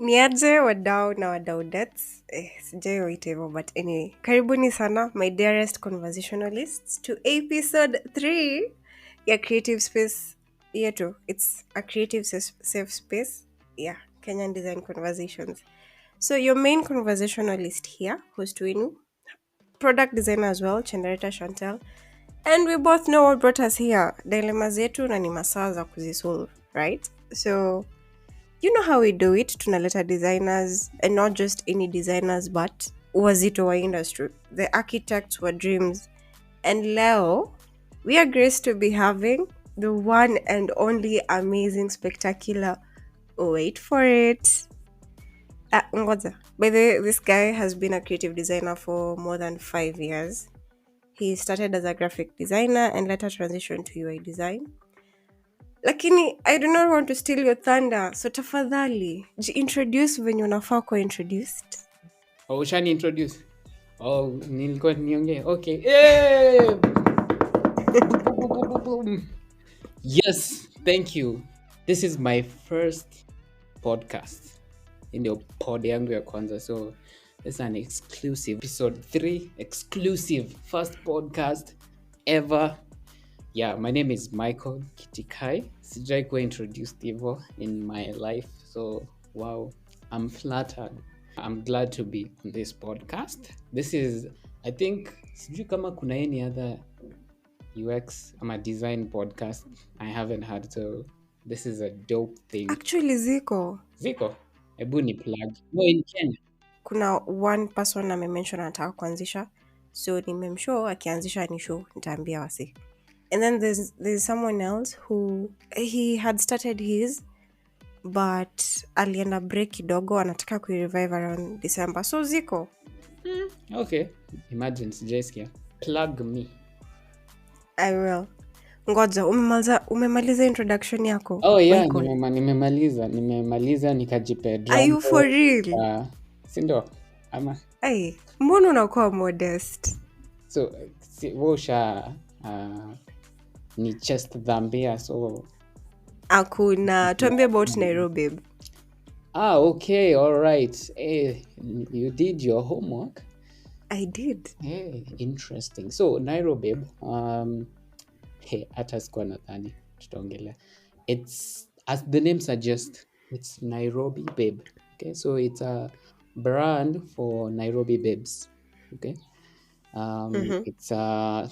Niaje wadau na wadaudettes. Sijai waita hivyo but anyway. Karibuni sana my dearest conversationalists to episode 3 ya creative space yetu. It's a creative safe space. Yeah, Kenyan Design Conversations. So your main conversationalist here, host wenu, product designer as well, Chendarita Chantel. And we both know what brought us here. Dilemma zetu na ni masaa za kuzisolve, right? So you know how we do it, tunaleta designers, and not just any designers but wazito wa industry, the architects wa dreams. And leo we are graced to be having the one and only amazing spectacular, wait for it, ngoja. By the way, this guy has been a creative designer for more than 5 years. He started as a graphic designer and later transitioned to UI design. Lakini I do not want to steal your thunder, so tafadhali introduce venye unafaa kuwa introduced. Ushani introduce. Nilikuwa niongee. Okay. Hey! Yes, thank you. This is my first podcast in the pod yangu ya kwanza. So it's an exclusive episode 3, exclusive first podcast ever. Yeah, my name is Michael Kitticai. Sijai kuwa introduced hivyo in my life. So wow, I'm flattered. I'm glad to be on this podcast. This is, I think, sijui kama kuna any other UX ama design podcast I haven't heard, so this is a dope thing. Actually ziko Ebu ni plug. No, in Kenya. kuna one person amemention anataka kuanzisha, so nimemshow akianzisha ni show nitaambia wasi. And then there's someone else who he had started his but alienda break kidogo, anataka kuirevive around December, so ziko. Okay, imagine sijaisikia. Plug me. I will. Ngoja, umemaliza introduction yako? Oh yeah, Michael? nimemaliza nikajipe drum. Are you for real? Sindo ama Ai, mbona unakuwa modest? so wosha ni chest dhambia, so Akuna, tuambie about Nairobi. Okay, all right. Hey, you did your homework. I did. Hey, interesting. So Nairobi, hey, hata sikuwa nadhani tutaongelea. It's, as the name suggests, it's Nairobi Babe. Okay, so it's a brand for Nairobi babes. Okay, it's a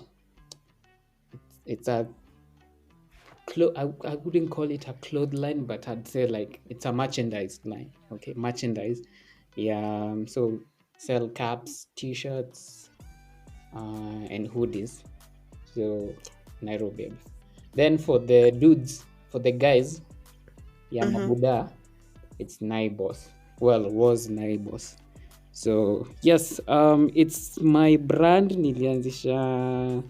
I wouldn't call it a cloth line, but I'd say like it's a merchandise line. Okay, merchandise. Yeah, so sell caps, t-shirts, and hoodies. So Nairobi. Then for the dudes, for the guys, yeah, Mabuda, it's Naibos. Well, was Naibos. So yes, it's my brand. Nilianzisha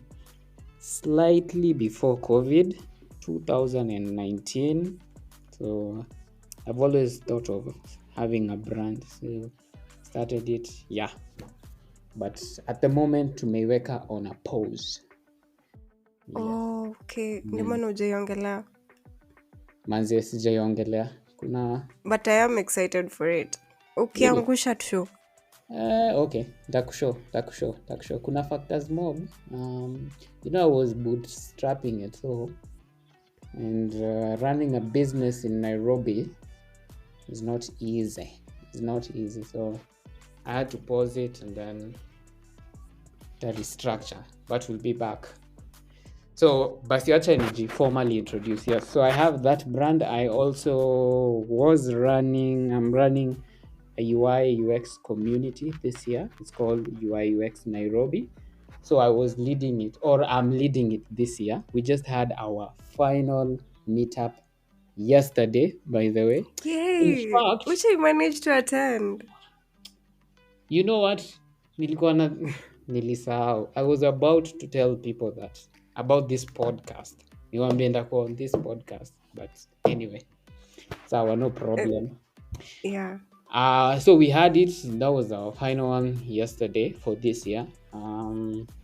slightly before COVID, 2019. So I've always thought of having a brand, so started it, yeah. But at the moment tumeiweka on a pause. Yeah. Oh, okay. Ndio maana hujaiongelea. Manze sijaiongelea. Kuna But I am excited for it. Ukiangusha tu. Okay, takushow. Kuna factors mob. I was bootstrapping it, so and running a business in Nairobi is not easy. It's not easy, so I had to pause it and then restructure, but we'll be back. So basi energy formally introduce. Yes, so I have that brand. I also I'm running a UI UX community this year. It's called UI UX Nairobi. So I was leading it, or I'm leading it this year. We just had our final meetup yesterday, by the way. Yay! In fact, which I managed to attend. You know what? Nilisahau. I was about to tell people that about this podcast. Niwaambie on this podcast, but anyway, so no problem. Yeah. So we had it. That was our final one yesterday for this year.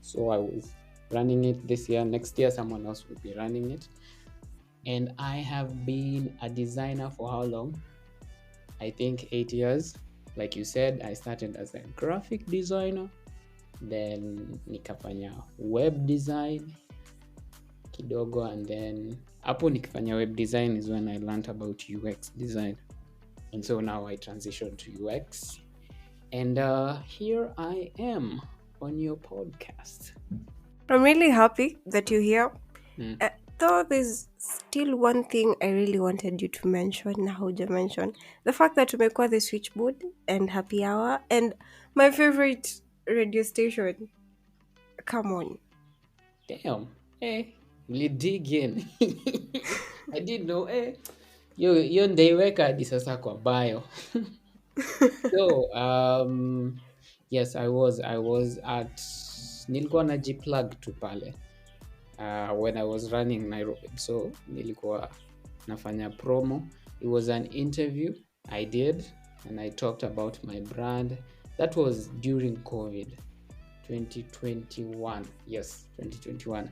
So I was running it this year. Next year, someone else will be running it. And I have been a designer for how long? I think 8 years. Like you said, I started as a graphic designer, then nikafanya web design kidogo, and then hapo nikifanya web design is when I learned about UX design, and so now I transitioned to UX, and here I am on your podcast. I'm really happy that you're here. Mm. Though there's still one thing I really wanted you to mention, na hauja mention. The fact that tumekuwa the switchboard and happy hour and my favorite radio station. Come on. Damn, really dig in. I didn't know. Hiyo ndaiweka hadi sasa kwa bio. So yes, I was at nilikuwa najiplug tu pale when I was running Nairobi, so nilikuwa nafanya promo. It was an interview I did, and I talked about my brand. That was during COVID 2021. Yes, 2021.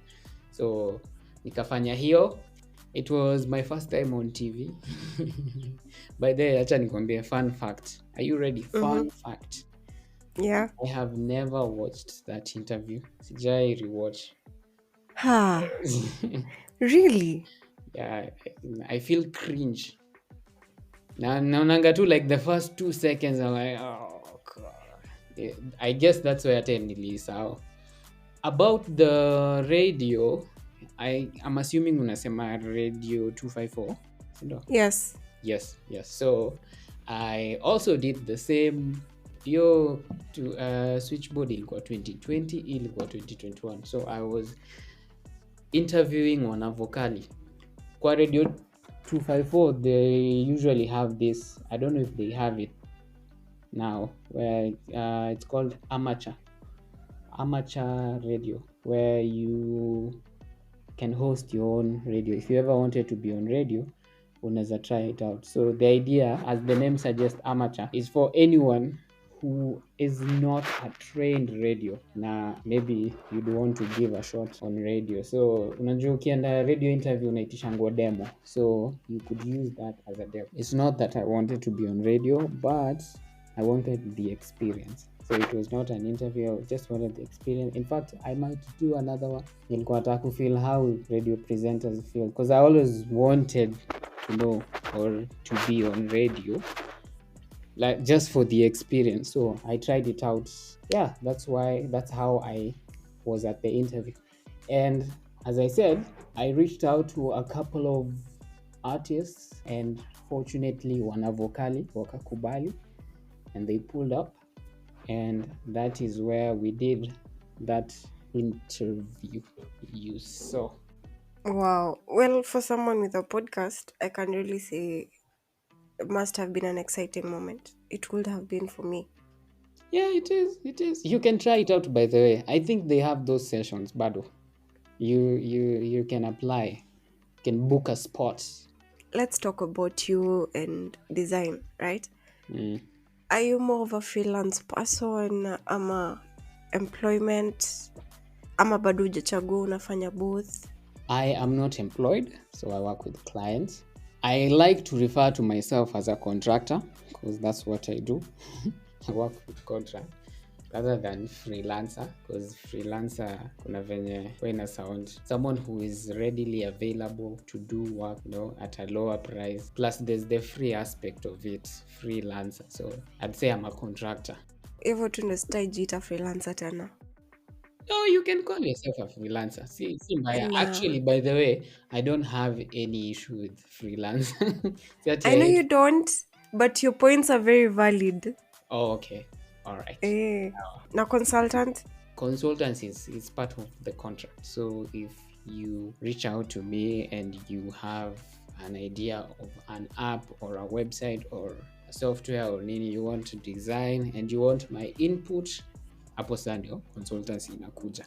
So nikafanya hiyo. It was my first time on TV. By the way, acha nikwambie fun fact. Are you ready? Fun fact. Yeah. I have never watched that interview. Sijai rewatch. Ha. Really? Yeah, I feel cringe. Naonanga tu like the first 2 seconds, I'm like, oh god. I guess that's where hata nilisahau. About the radio, I'm assuming unasema radio 254. Yes. Yes. So I also did the same. Hiyo switchboard ilikuwa 2020, ilikuwa 2021. So I was interviewing wanavokali. Kwa radio 254, they usually have this, I don't know if they have it now, where it's called amateur radio, where you can host your own radio. If you ever wanted to be on radio, unaweza try it out. So the idea, as the name suggests, amateur, is for anyone who is not a trained radio na maybe you'd want to give a shot on radio. So unajua ukienda radio interview unaitishangwa demo, so you could use that as a demo. It's not that I wanted to be on radio, but I wanted the experience. So it was not an interview, I just wanted the experience. In fact, I might do another one. Nilikuwa nataka to feel how radio presenters feel, because I always wanted to know or to be on radio, like just for the experience. So I tried it out. Yeah, that's how I was at the interview. And as I said, I reached out to a couple of artists, and fortunately wanavokali wakakubali, and they pulled up, and that is where we did that interview you saw. Wow. Well, for someone with a podcast, I can really say it must have been an exciting moment. It would have been for me. Yeah, it is. You can try it out, by the way. I think they have those sessions, bado. You can apply. You can book a spot. Let's talk about you and design, right? Are you more of a freelance person, ama employment, ama bado hujachagua unafanya both? I am not employed, so I work with clients. I like to refer to myself as a contractor, because that's what I do. I work with contract rather than freelancer, because freelancer kuna venye when sound someone who is readily available to do work, at a lower price. Plus there's the free aspect of it, freelancer. So I'd say I'm a contractor. Hivyo tu ndo sitajiita freelancer tena. No, you can call yourself a freelancer. See, Maya. Actually, by the way, I don't have any issue with freelance. I know you don't, but your points are very valid. Oh, okay. All right. Now, consultant? Consultancy is part of the contract. So if you reach out to me and you have an idea of an app or a website or a software or nini you want to design and you want my input, hapo sasa ndio consultancy inakuja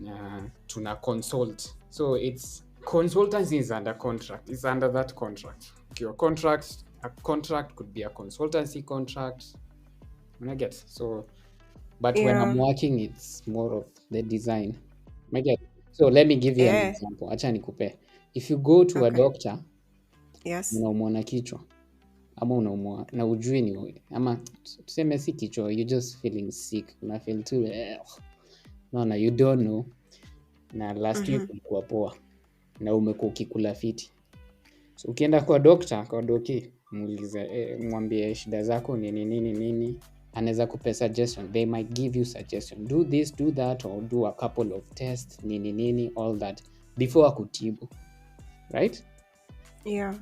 na tuna consult. So it's consultancy is under contract. It's under that contract. Your contract, a contract could be a consultancy contract. I get so, but when I'm working, it's more of the design. I get. So let me give you an example. Acha nikupe. If you go to a doctor, yes, unaumwa na kichwa, ama unaumwa na ujui ni ama tuseme si kichwa, you just feeling sick, una feel tu naona you don't know, na last week ulikuwa poa na umekuwa ukikula fiti. So ukienda kwa doctor, kwa doki muulize, mwambie shida zako nini nini nini, anaweza kupe suggestion. They might give you suggestion, do this, do that, or do a couple of tests nini nini, all that before akutibu, right? Yeah.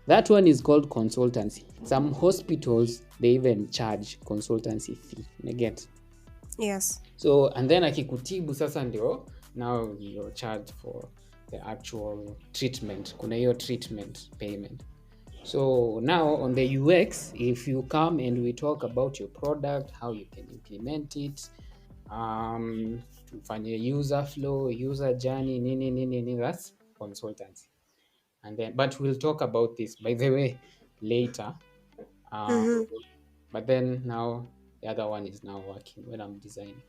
That one is called consultancy. Some hospitals, they even charge consultancy fee. You get? Yes. So, and then akikutibu sasa ndio, now you're charged for the actual treatment. Kuna hiyo treatment payment. So now on the UX, if you come and we talk about your product, how you can implement it, tufanye user flow, user journey, nini, that's consultancy. And then, but we'll talk about this, by the way, later. But then now the other one is now working when I'm designing.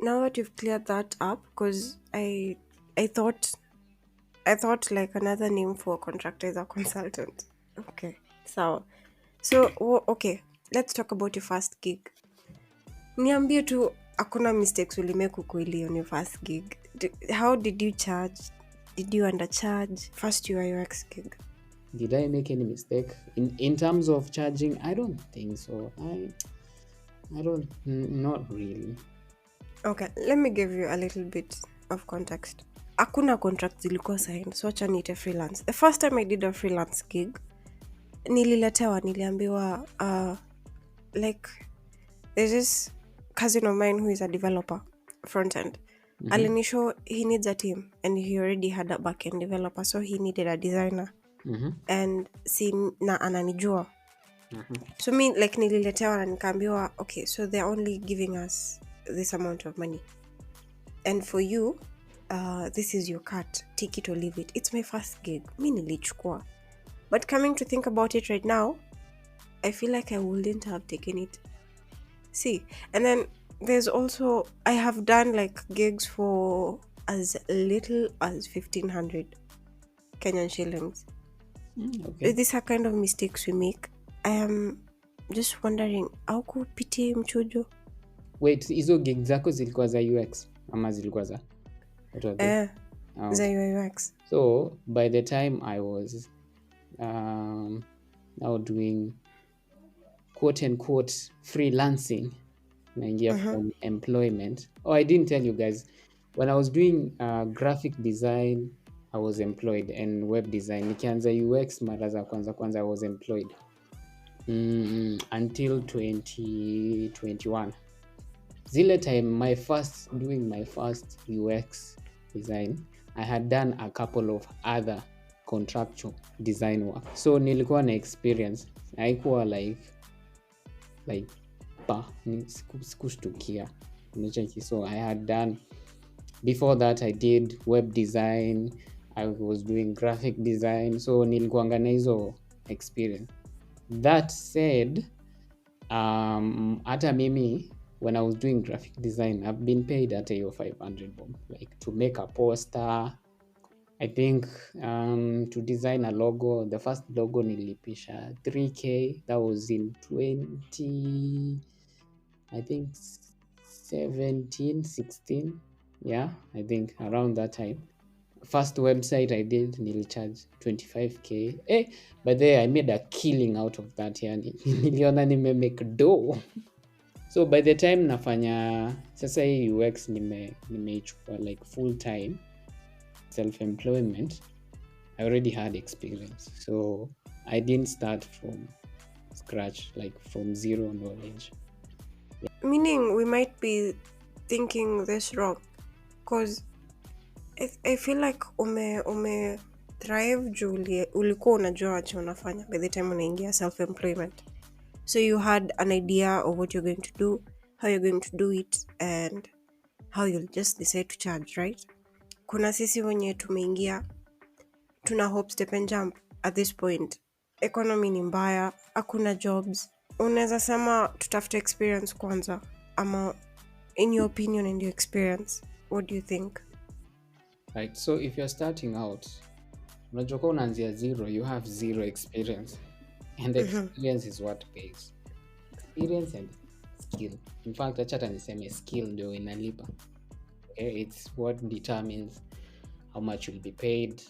Now that you've cleared that up, because I thought like another name for a contractor is a consultant. Okay, so okay, let's talk about your first gig. Niambie tu hakuna mistakes ulimake ukweli on your first gig. How did you charge? Did you undercharge? First UX gig. Did I make any mistake in terms of charging? I don't think so. I don't, not really. Okay, let me give you a little bit of context. Hakuna contract zilikuwa signed, so acha niite freelance. The first time I did a freelance gig, niliambiwa like there's this cousin of mine who is a developer, front end. Alinishow he needs a team and he already had a back end developer, so he needed a designer. And na ananijua. So me like nililetewa na nikaambiwa, okay, so they're only giving us this amount of money, and for you this is your cut, take it or leave it. It's my first gig, mi nilichukua, but coming to think about it right now, I feel like I wouldn't have taken it. See, and then there's also, I have done like gigs for as little as 1,500 Kenyan shillings. Okay. These are kind of mistakes we make. I am just wondering, au kupitia mchujo? Wait, hizo gig zako zilikuwa za UX ama zilikuwa za za UX? So by the time I was now doing quote unquote freelancing, naingia from employment. Oh, I didn't tell you guys, when I was doing graphic design I was employed, and web design nikianza UX mara za kwanza I was employed until 2021. Zile time doing my first UX design, I had done a couple of other contractual design work, so nilikuwa na experience. Haikuwa like sikushtukia, so I had done, before that I did web design, I was doing graphic design, so nilikuanga na hizo experience. That said, hata mimi when I was doing graphic design, I've been paid at hiyo 500 bob, like to make a poster, I think to design a logo. The first logo nilipisha 3k, that was in 20, I think 17, 16, yeah, I think around that time. First website I did nilicharge 25k. But there I made a killing out of that, yani niliona nimemake dough. So by the time nafanya sasa hii UX nimeichukua like full time self-employment, I already had experience, so I didn't start from scratch, like from zero knowledge. Meaning we might be thinking this wrong, because I feel like ume thrive juu ulikuwa unajua wacha unafanya by the time unaingia self-employment, so you had an idea of what you're going to do, how you're going to do it, and how you'll just decide to charge, right? Kuna sisi wenye tumeingia tuna hope step and jump at this point. Economy ni mbaya, hakuna jobs. Unaweza sema tutafute experience kwanza, ama in your opinion and your experience, what do you think? Right, so if you're starting out, unajua kwa unaanzia zero, you have zero experience. and the experience is what pays. Experience and skill. In fact, acha hata niseme skill ndio inalipa. Okay? It's what determines how much you'll be paid,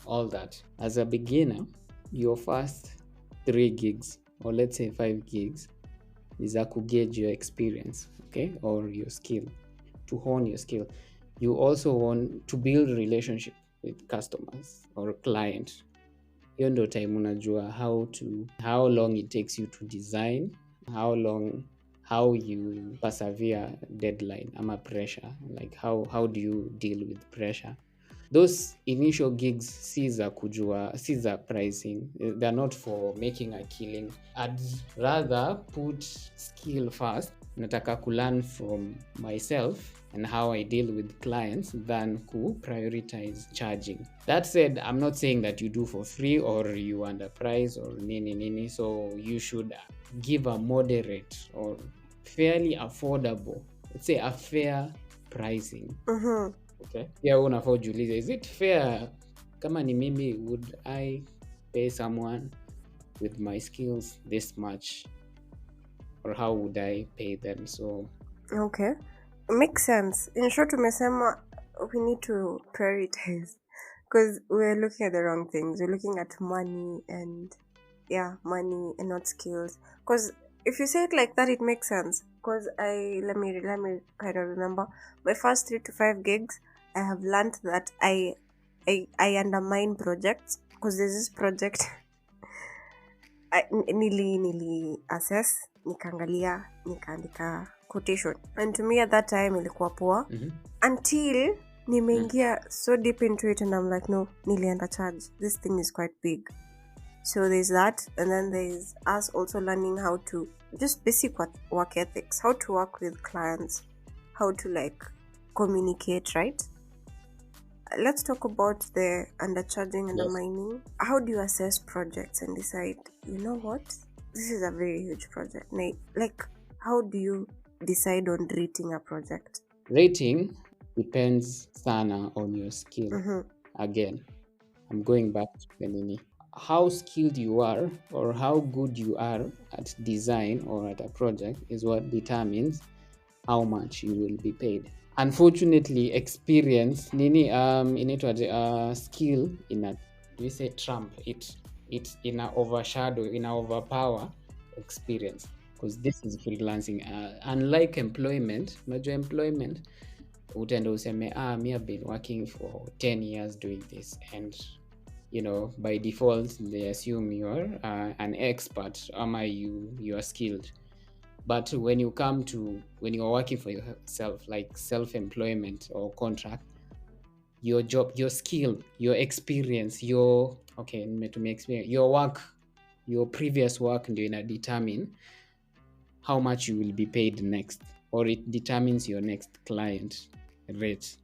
all that. As a beginner, your first 3 gigs, or let's say 5 gigs, is a gauge your experience, okay, or your skill, to hone your skill. You also want to build relationship with customers or client. Hiyo ndo time unajua how long it takes you to design, how you persevere deadline ama pressure, like how do you deal with pressure. Those initial gigs si za pricing, they're not for making a killing. I'd rather put skill first. Nataka learn from myself and how I deal with clients than prioritize charging. That said, I'm not saying that you do for free or you underprice or nini. So you should give a moderate or fairly affordable, let's say a fair pricing. Okay. Yeah, unafaa ujiulize, is it fair? Kama ni mimi, would I pay someone with my skills this much? Or how would I pay them? So Okay, makes sense. In short, umesema we need to prioritize because we're looking at the wrong things. We're looking at money and not skills. Because if you say it like that, it makes sense. Because let me kind of remember my first 3 to 5 gigs. I have learned that I undermine projects because there's this project nili assess, nikaangalia, nikaandika quotation, and to me at that time ilikuwa poa until nimeingia so deep into it and I'm like, no, nilienda charge, this thing is quite big. So there's that, and then there's us also learning how to just basic work ethics, how to work with clients, how to like communicate, right? Let's talk about the undercharging and undermining. How do you assess projects and decide, you know what, this is a very huge project? Like, how do you decide on rating a project? Rating depends sana on your skill. Again, I'm going back to the nini. How skilled you are or how good you are at design or at a project is what determines how much you will be paid. Unfortunately, experience inaitwa skill do we say trump it ina overshadow, ina overpower experience, because this is freelancing. Unlike employment, unajua employment utaenda useme me have been working for 10 years doing this, and by default they assume you're an expert ama you are skilled. But when you're working for yourself, like self-employment or contract, your job, your skill, your experience, your work, your previous work ndio ina determine how much you will be paid next, or it determines your next client rate.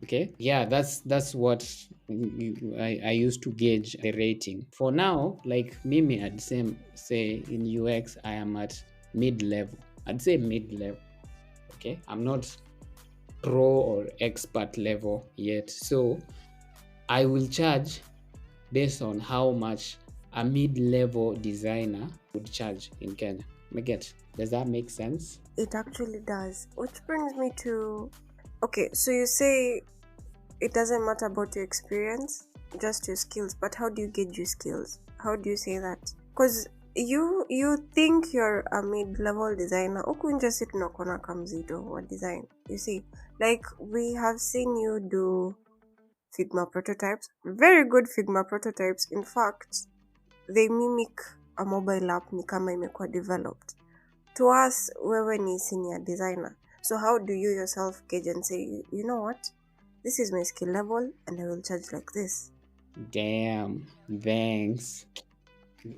Okay, yeah, that's what I used to gauge the rating. For now, like mimi, I'd say in UX I am at mid-level. I'd say mid-level. Okay, I'm not pro or expert level yet, so I will charge based on how much a mid-level designer would charge in Kenya. Does that make sense? It actually does, which brings me to, okay, so you say it doesn't matter about your experience, just your skills, but how do you gauge your skills? How do you say that? Because you think you're a mid-level designer, ukunja sit nokona kamzito wa design. You see, like we have seen you do Figma prototypes, very good Figma prototypes. In fact, they mimic a mobile app ni kama imekuwa developed. To us, wewe ni senior designer. So how do you yourself gauge and say, you know what, this is my skill level and I will charge like this? Damn, thanks.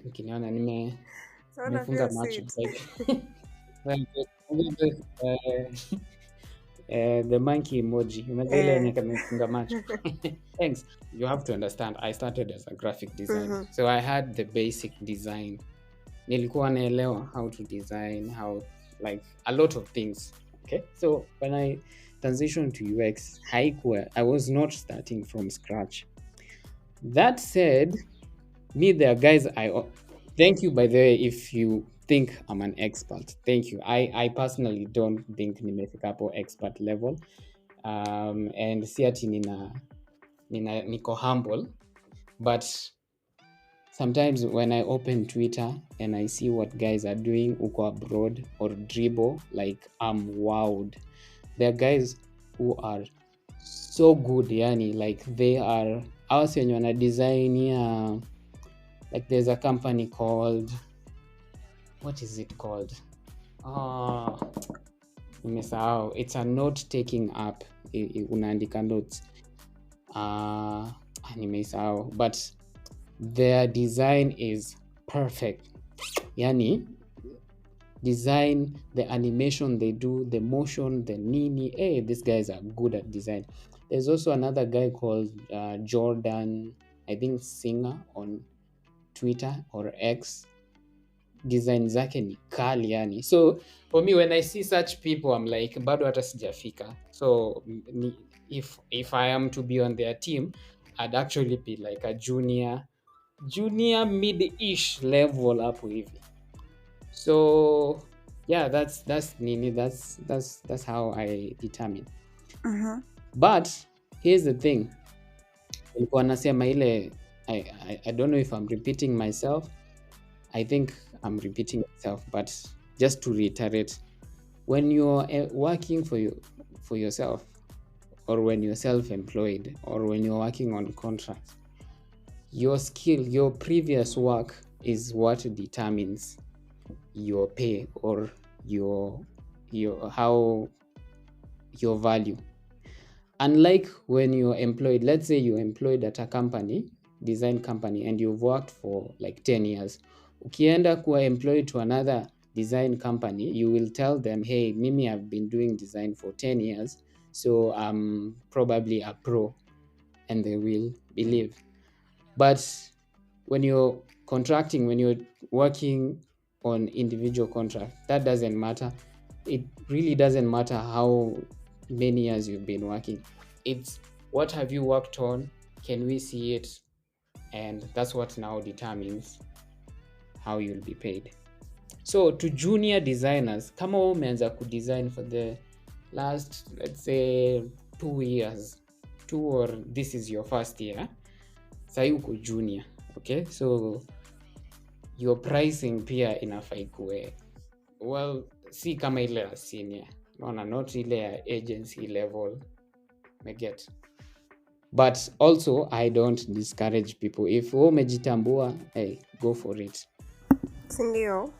Ukiniona nimefunga macho the monkey emoji, unajua ile yenye kamefunga macho. Thanks. You have to understand, I started as a graphic designer. So I had the basic design. Nilikuwa naelewa how to design, how, like, a lot of things. Okay, so when I transitioned to UX, I was not starting from scratch. That said, there are guys Thank you, by the way, if you think I'm an expert. Thank you. I personally don't think nimefika hapo expert level. And si ati niko humble, but sometimes when I open Twitter and I see what guys are doing uko abroad or dribble, like I'm wowed. There are guys who are so good, yani, like they are ours wenye wana design like there's a company called, what is it called? Ah, nimesahau. It's a note taking app. Unaandika notes. Nimesahau, but their design is perfect. Yani design, the animation they do, the motion, the nini. Hey, these guys are good at design. There's also another guy called Jordan, I think Singer on Twitter or X. Design zake ni kali yani. So for me, when I see such people, I'm like, bado hata sijafika. So if I am to be on their team, I'd actually be like a junior mid-ish level hapo hivi. So yeah, that's nini, that's how I determine. But here's the thing, nilikuwa nasema ile, I don't know if I'm repeating myself. I think I'm repeating myself, but just to reiterate, when you're working for yourself, or when you're self-employed, or when you're working on contract, your skill, your previous work is what determines your pay or your how your value. Unlike when you're employed, let's say you're employed at a company, design company, and you've worked for like 10 years. Ukienda kuwa employed to another design company, you will tell them, hey, mimi I've been doing design for 10 years, so I'm probably a pro, and they will believe. But when you're contracting, when you're working on individual contract, that doesn't matter. It really doesn't matter how many years you've been working. It's what have you worked on, can we see it, and that's what now determines how you'll be paid. So to junior designers, kama wewe umeanza kudesign for the last, let's say 2 years, 2 or this is your first year, sahi uko junior, okay? So your pricing pia inafaa ikuwe, well, si kama ile ya senior, naona, not ile ya agency level, get. But also I don't discourage people. If wewe umejitambua, hey, go for it. Sindio?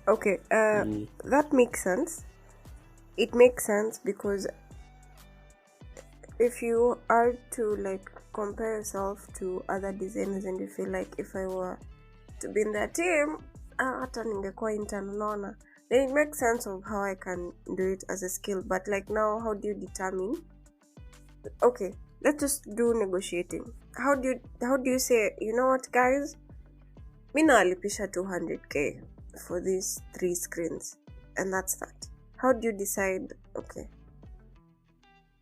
Okay, that makes sense. It makes sense because if you are to like compare yourself to other designers and you feel like if I were to be in their team, hata ningekuwa intern, unaona, then it makes sense of how I can do it as a skill. But like now, how do you determine? Okay, let's just do negotiating. How do you say, you know what guys, mi nawalipisha 200k for these 3 screens, and that's that. How do you decide, okay,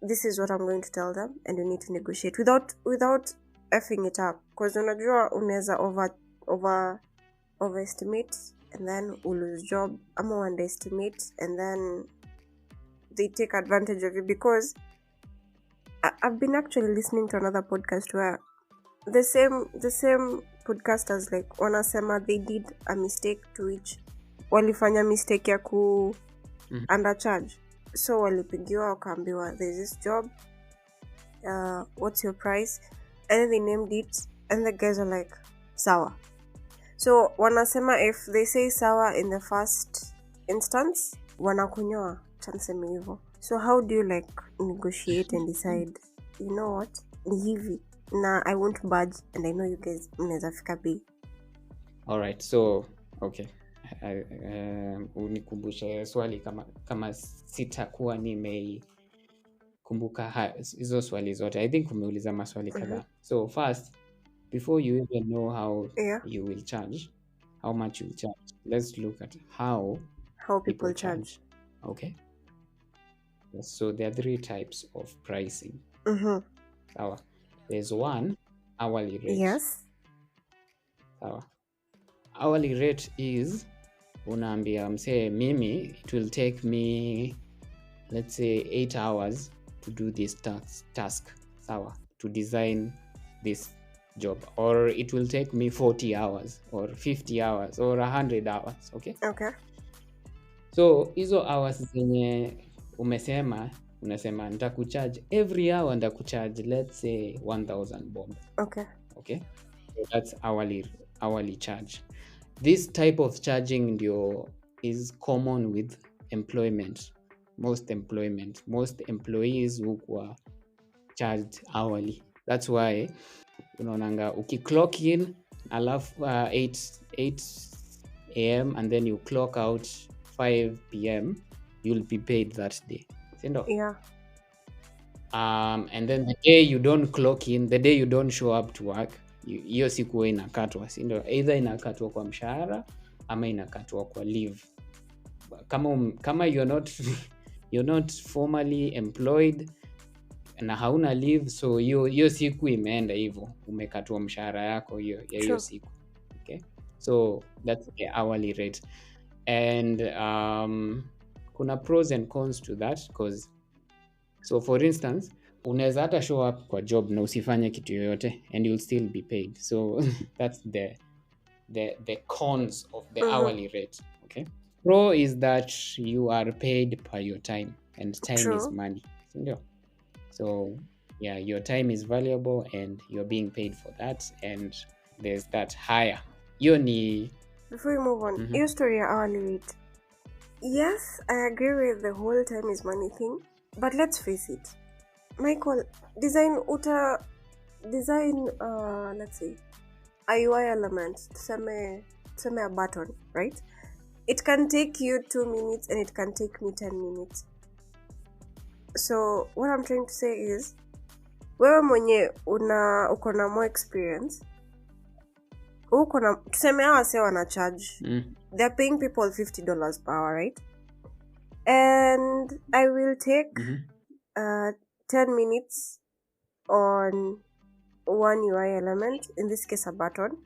this is what I'm going to tell them, and you need to negotiate without effing it up, because unajua unaweza overestimate and then lose job, ama underestimate and then they take advantage of you. Because I've been actually listening to another podcast where the same podcasters like wanasema they did a mistake, to which walifanya mistake ya ku undercharge. So walipigiwa wakaambiwa there's this job, what's your price, and then they named it and the guys are like sawa. So wanasema if they say sawa in the first instance, wanakunyoa, chanseme hivyo. So how do you like negotiate and decide, you know what, ni hivi na I won't budge and I know you guys mnaweza fika bei? Alright, so okay, unikumbushe swali kama sitakuwa nimeikumbuka hizo swali zote. I think umeuliza maswali kadhaa. So first, before you even know how you will charge, how much you will charge, let's look at how people charge. Okay, so there are 3 types of pricing. There's one, hourly rate. Yes. Sawa. Hourly rate is unaambia msee mimi it will take me let's say 8 hours to do this task. Sawa, to design this job, or it will take me 40 hours or 50 hours or 100 hours. Okay, so hizo hours zenye unasema nitakucharge every hour, nitakucharge let's say 1000 bob. Okay, so that's hourly charge. This type of charging ndio is common with employment. Most employees hukuwa charged hourly. That's why unaonanga ukiclock in alafu 8 am and then you clock out 5 pm, you'll be paid that day. Sindo? Yeah. And then the day you don't clock in, the day you don't show up to work, hiyo siku huwa inakatwa, sindo? Either inakatwa kwa mshahara ama inakatwa kwa leave. Kama you're not formally employed na hauna leave, so hiyo siku imeenda hivyo, umekatwa mshahara yako hiyo siku. Okay, so that's the hourly rate. And kuna pros and cons to that, because so for instance unaweza hata show up kwa job na usifanye kitu yoyote and you'll still be paid. So that's the cons of the hourly rate. Okay, pro is that you are paid per your time, and time is money. So yeah, your time is valuable and you're being paid for that, and there's that higher. Before you move on, your story hourly rate. Yes, I agree with the whole time is money thing, but let's face it, Michael, design let's say a UI element, tuseme a button, right? It can take you 2 minutes and it can take me 10 minutes. So what I'm trying to say is, wewe mwenye uko na more experience, tuseme hawa wase wana charge, they're paying people $50 per hour, right? And I will take 10 minutes on one UI element, in this case a button,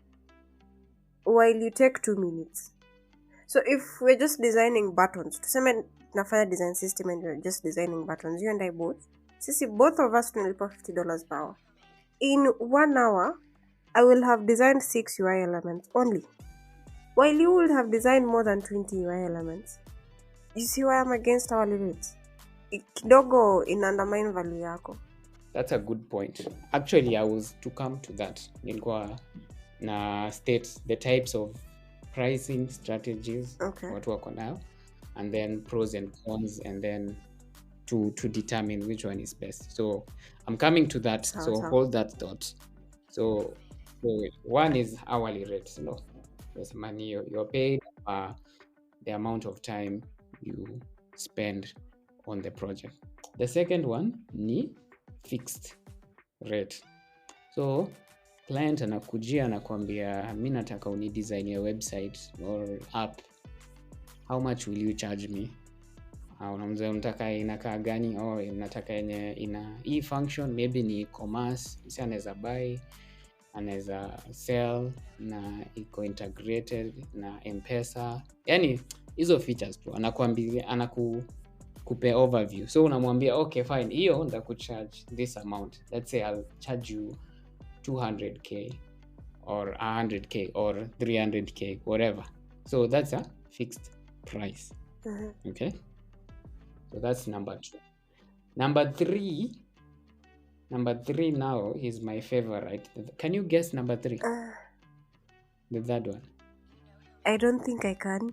while you take 2 minutes. So if we're just designing buttons, tuseme nafanya design system and we're just designing buttons, you and I both, sisi both of us tunalipa $50 per hour. In 1 hour, I will have designed 6 UI elements only, while you will have designed more than 20 UI elements. You see why I'm against hourly rates? Kidogo in undermine value yako. That's a good point. Actually, I was to come to that. Nilikuwa na state the types of pricing strategies watu wako nayo, and then pros and cons, and then to determine which one is best. So I'm coming to that. So hold that thought. So one is hourly rate. There's money you're paid, the amount of time you spend on the project. The second one ni fixed rate. So client anakujia anakuambia mi nataka uni design a website or app, how much will you charge me? Unamwambia unataka inakaa gani? Nataka yenye ina hii function, maybe ni e-commerce, msi anaweza buy, anaweza sell, na iko integrated na M-Pesa, yani hizo features tu anakuambia, kupe overview. So unamwambia okay fine, hiyo ndakucharge this amount. Let's say I'll charge you 200k or 100k or 300k, whatever. So that's a fixed price. Okay, so that's number 2. Number 3 now is my favorite. Can you guess number 3? The third one. I don't think I can.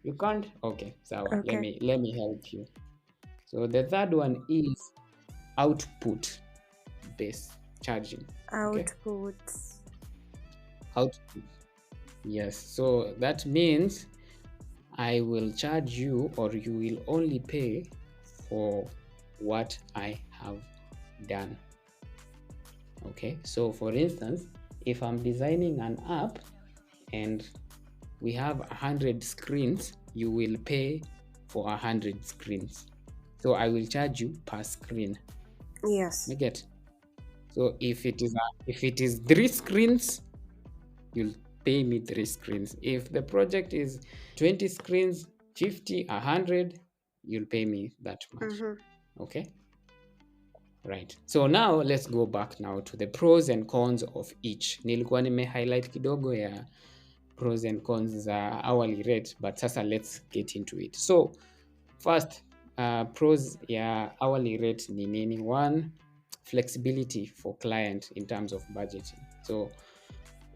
You can't? Okay, so let me help you. So the third one is output based charging. Output. Yes, so that means I will charge you, or you will only pay for what I have done. Okay, so for instance, if I'm designing an app and we have 100 screens, you will pay for 100 screens. So I will charge you per screen. Yes. You get? So if it is 3 screens, you'll pay me 3 screens. If the project is 20 screens, 50, 100, you'll pay me that much. Mm-hmm. Okay. Right. So now let's go back now to the pros and cons of each. Nilikuwa nime highlight kidogo ya pros and cons za hourly rate, but sasa let's get into it. So first, pros ya hourly rate ni nini? One, flexibility for client in terms of budgeting. So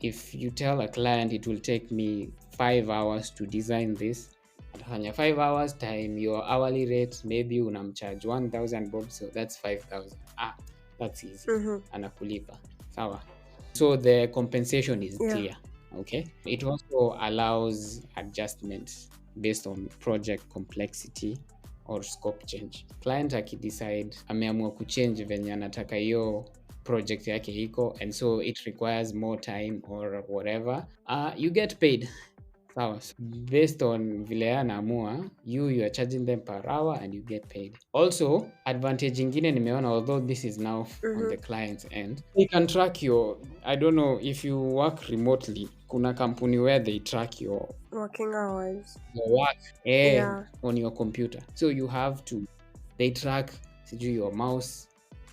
if you tell a client it will take me 5 hours to design this, atafanya 5 hours time your hourly rate, maybe unamcharge 1000 bob, so that's 5000. That's easy. Mm-hmm. Anakulipa sawa. So the compensation is Yeah. clear. Okay. It also allows adjustments based on project complexity or scope change. Client akidecide ameamua kuchange venye anataka hiyo project yake iko, and so it requires more time or whatever, you get paid. Sawa. So based on vile anaamua, you are charging them per hour and you get paid. Also, advantage ingine nimeona, although this is now on the client's end, they can track your, I don't know if you work remotely, kuna kampuni where they track your Working hours. work Yeah. on your computer. So you have to, they track your mouse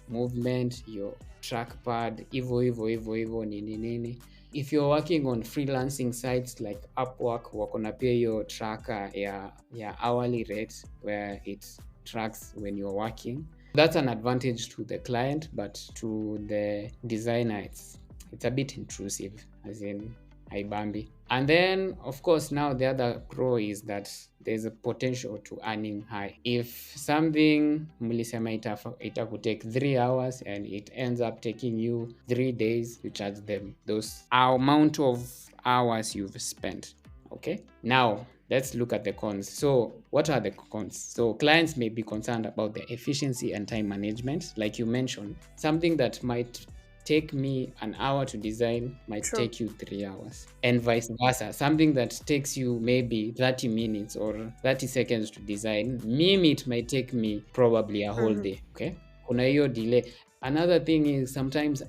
movement, your trackpad, hivyo nini. If you're working on freelancing sites like Upwork, wako na pia hiyo tracker ya hourly rate where it tracks when you're working. That's an advantage to the client, but to the designer it's a bit intrusive, as in haibambi. And then of course now the other pro is that there's a potential to earning high. If something mlisema itakutake 3 hours and it ends up taking you 3 days, you charge them those amount of hours you've spent. Okay, now let's look at the cons. So what are the cons? So clients may be concerned about the efficiency and time management. Like you mentioned, something that might take me an hour to design might take you 3 hours, and vice versa. Something that takes you maybe 30 minutes or 30 seconds to design, it might take me probably a whole day. Okay, kuna hiyo delay. Another thing is sometimes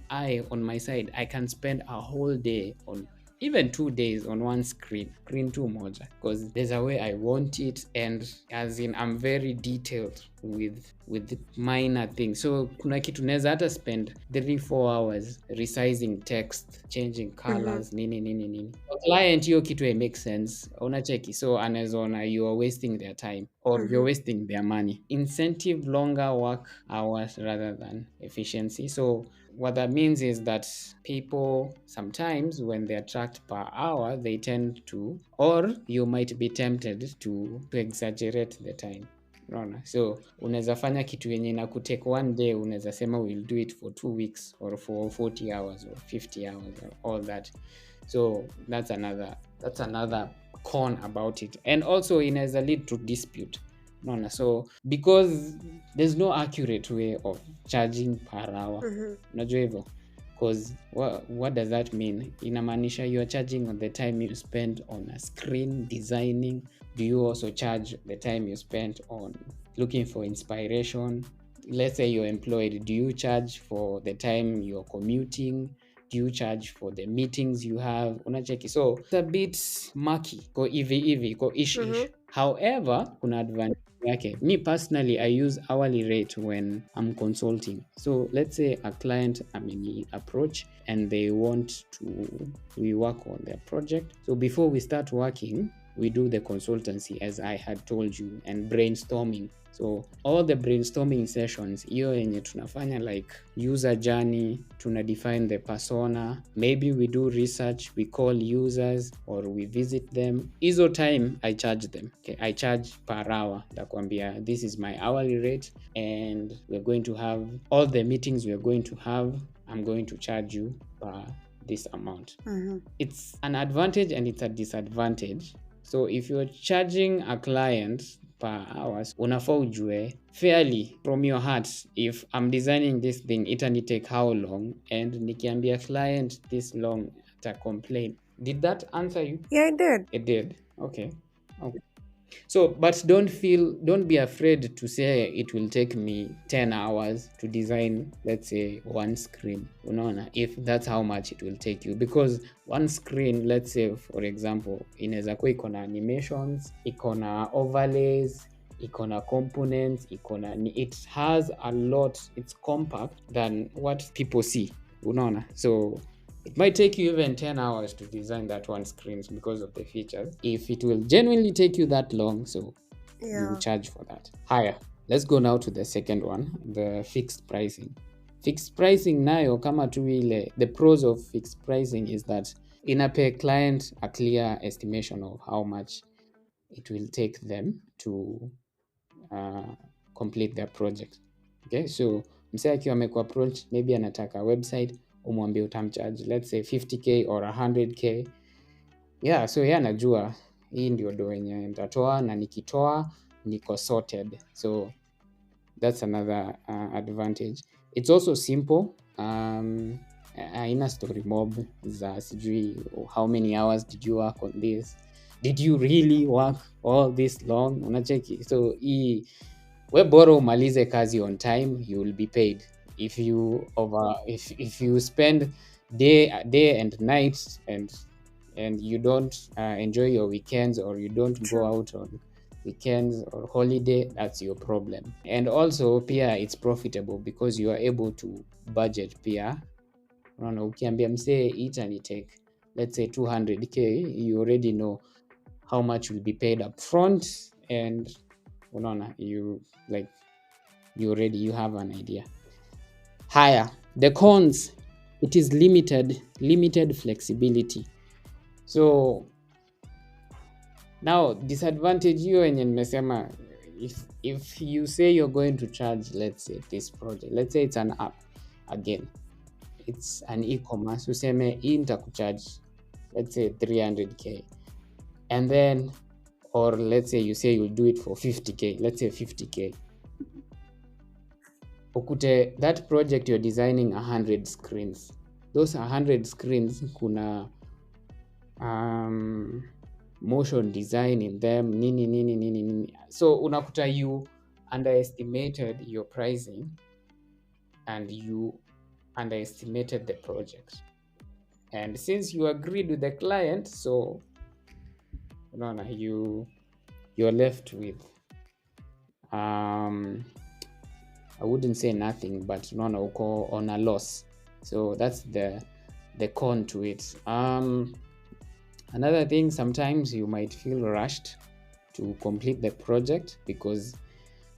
on my side, I can spend a whole day on even 2 days on one screen tu moja, because there's a way I want it, and as in I'm very detailed with minor things. So kuna kitu naweza hata spend 3-4 hours resizing text, changing colors, nini. For client hiyo kitu it makes sense, unacheki. So anazoona you are wasting their time or you're wasting their money. Incentive longer work hours rather than efficiency. So what that means is that people sometimes when they are tracked per hour, they tend to, or you might be tempted to exaggerate the time. Unaona? So unaweza fanya kitu yenye na kutake 1 day, unaweza sema we'll do it for 2 weeks or for 40 hours or 50 hours or all that. So that's another con about it. And also inaweza lead to dispute. Unaona? So because there's no accurate way of charging per hour. Unajua hivyo? Because what does that mean? Inamaanisha you are charging on the time you spend on a screen designing. Do you also charge the time you spent on looking for inspiration? Let's say you're employed. Do you charge for the time you're commuting? Do you charge for the meetings you have? Unacheki. So it's a bit murky. Ko hivi, ko ish. However, kuna advantage yake. Me personally, I use hourly rate when I'm consulting. So let's say a client approach and they want we work on their project. So before we start working, we do the consultancy, as I had told you, and brainstorming. So all the brainstorming sessions, hiyo yenye tunafanya like user journey, tuna define the persona, maybe we do research, we call users or we visit them. Hizo time I charge them. Okay, I charge per hour. Nakwambia this is my hourly rate, and we're going to have all the meetings we're going to have. I'm going to charge you per this amount. It's an advantage and it's a disadvantage. So if you're charging a client per hours, unafaa ujue fairly from your heart, if I'm designing this thing, itani take how long, and nikiambia client this long, ata complain. Did that answer you? Yeah, I did. It did. Okay. So, but don't be afraid to say it will take me 10 hours to design, let's say, one screen. Unaona, if that's how much it will take you, because one screen, let's say, for example, inaweza kuwa iko na animations, iko na overlays, iko na components, it has a lot, it's compact than what people see. Unaona, so it might take you even 10 hours to design that one screen because of the features. If it will genuinely take you that long, so you will charge for that. Higher. Let's go now to the second one, the fixed pricing. Fixed pricing nayo kama tu ile, the pros of fixed pricing is that inape client a clear estimation of how much it will take them to complete their project. Okay, so msee akiwa amekuapproach, maybe anataka website, umwambie utamcharge let's say 50k or 100k. Yeah, so yeye anajua hii ndio do yenye nitatoa na nikitoa niko sorted. So that's another advantage. It's also simple. Haina story mob za sijui how many hours did you work on this, did you really work all this long, unacheki. So we bora umalize kazi on time, you will be paid. If you spend day and night and you don't enjoy your weekends, or you don't go out on weekends or holiday, that's your problem. And also pia it's profitable because you are able to budget pia. Unaona, ukiambia msee eat and take let's say 200k, you already know how much will be paid up front, and unaona, you have an idea. Higher. The cons, it is limited flexibility. So now disadvantage hiyo yenye nimesema, if you say you're going to charge, let's say this project, let's say it's an app, again it's an e-commerce, useme hii nitakucharge let's say 300k, and then, or let's say you say you'll do it for 50k, let's say 50k, ukute that project you're designing 100 screens, those 100 screens kuna motion design in them, nini. So unakuta you underestimated your pricing and you underestimated the project, and since you agreed with the client, so unaona, you're left with I wouldn't say nothing, but unaona uko on a loss. So that's the con to it. Another thing, sometimes you might feel rushed to complete the project because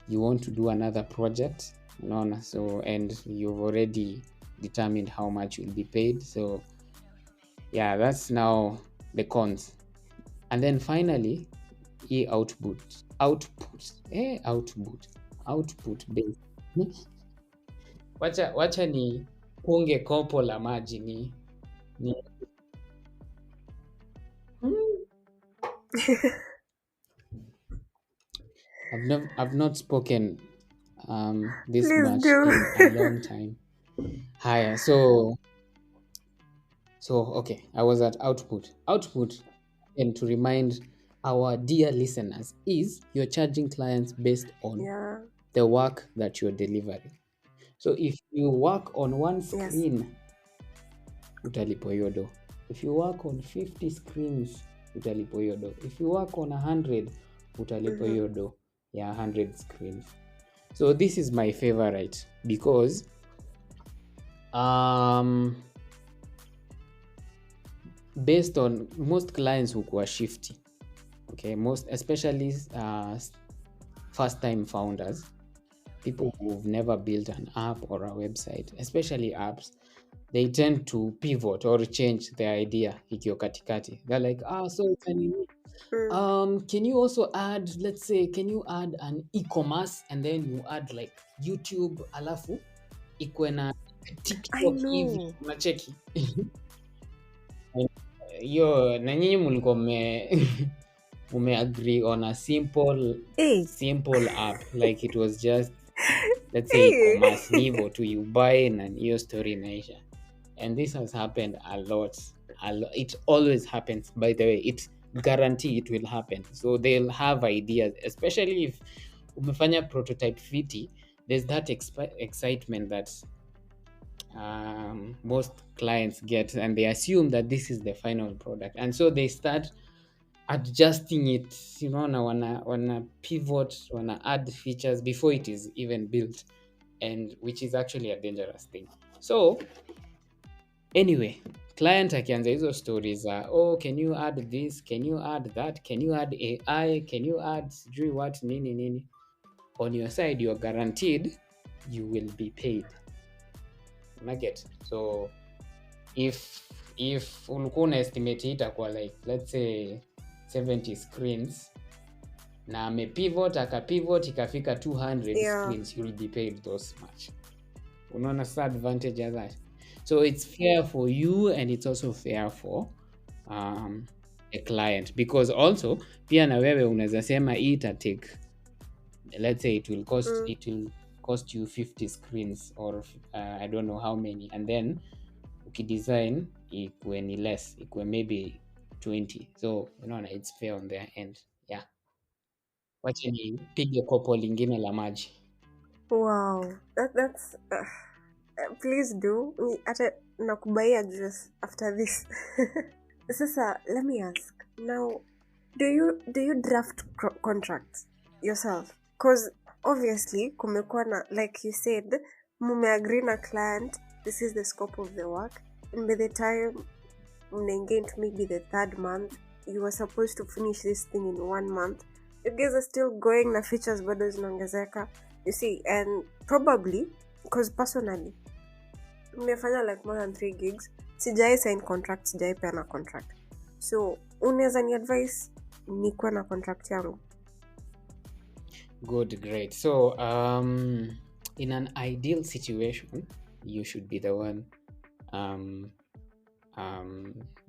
you want to do another project, unaona, so, and you've already determined how much you'll be paid. So yeah, that's now the cons. And then finally, output based. Wacha ni punge kopo la maji ni I've not spoken this Please much do. in a long time. Higher. So okay, I was at output, and to remind our dear listeners, is you're charging clients based on the work that you're delivering. So if you work on one screen, utalipo yodo. If you work on 50 screens, utalipo yodo. If you work on 100, utalipo yodo. Yeah, 100 screens. So this is my favorite because based on most clients who are shifty, okay, most especially first time founders, people who've never built an app or a website, especially apps, they tend to pivot or change their idea ikio katikati. They're like, so can you also add, let's say, can you add an e-commerce, and then you add like YouTube, alafu ikwe na TikTok hivi, unacheki. Yo, na nyinyi mlikuwa ume-agree on a simple app, like it was just, let's say, e-commerce nivo to you buy and your story inaisha. And this has happened a lot. It always happens, by the way. guarantee it will happen. So they'll have ideas, especially if umefanya prototype fiti. There's that excitement that most clients get, and they assume that this is the final product, and so they start adjusting it, na wana pivot, wana add features before it is even built, and which is actually a dangerous thing. So anyway, client akianza hizo stories za can you add this, can you add that, can you add AI, can you add sijui what nini, on your side you're guaranteed you will be paid. Unaget? So if ulikuwa una estimate itakuwa like let's say 70 screens na amepivot akapivot ikafika 200 screens, you'll be paid those much. Unaona sa advantage ya that. So it's fair for you and it's also fair for a client, because also pia na wewe unaweza sema take, let's say it will cost you 50 screens or I don't know how many, and then ukidesign ikuwe ni less, ikuwe maybe 20. So unaona it's fair on their end. Yeah, wacha nipige kopo lingine la maji. Wow, that's please do. Hata nakubaia juice after this. Sasa let me ask now, do you draft contracts yourself? Because obviously kumekuwa na, like you said, mumeagree na client, this is the scope of the work, and by the time mnaengage maybe the 3rd month, you were supposed to finish this thing in 1 month. You guys are still going na features bado zinaongezeka, you see. And probably because personally nimefanya like more than 3 gigs, sijai sign contract, sijai peana contract. So unaweza ni advice nikuwe na contract yangu? Good, great. So in an ideal situation you should be the one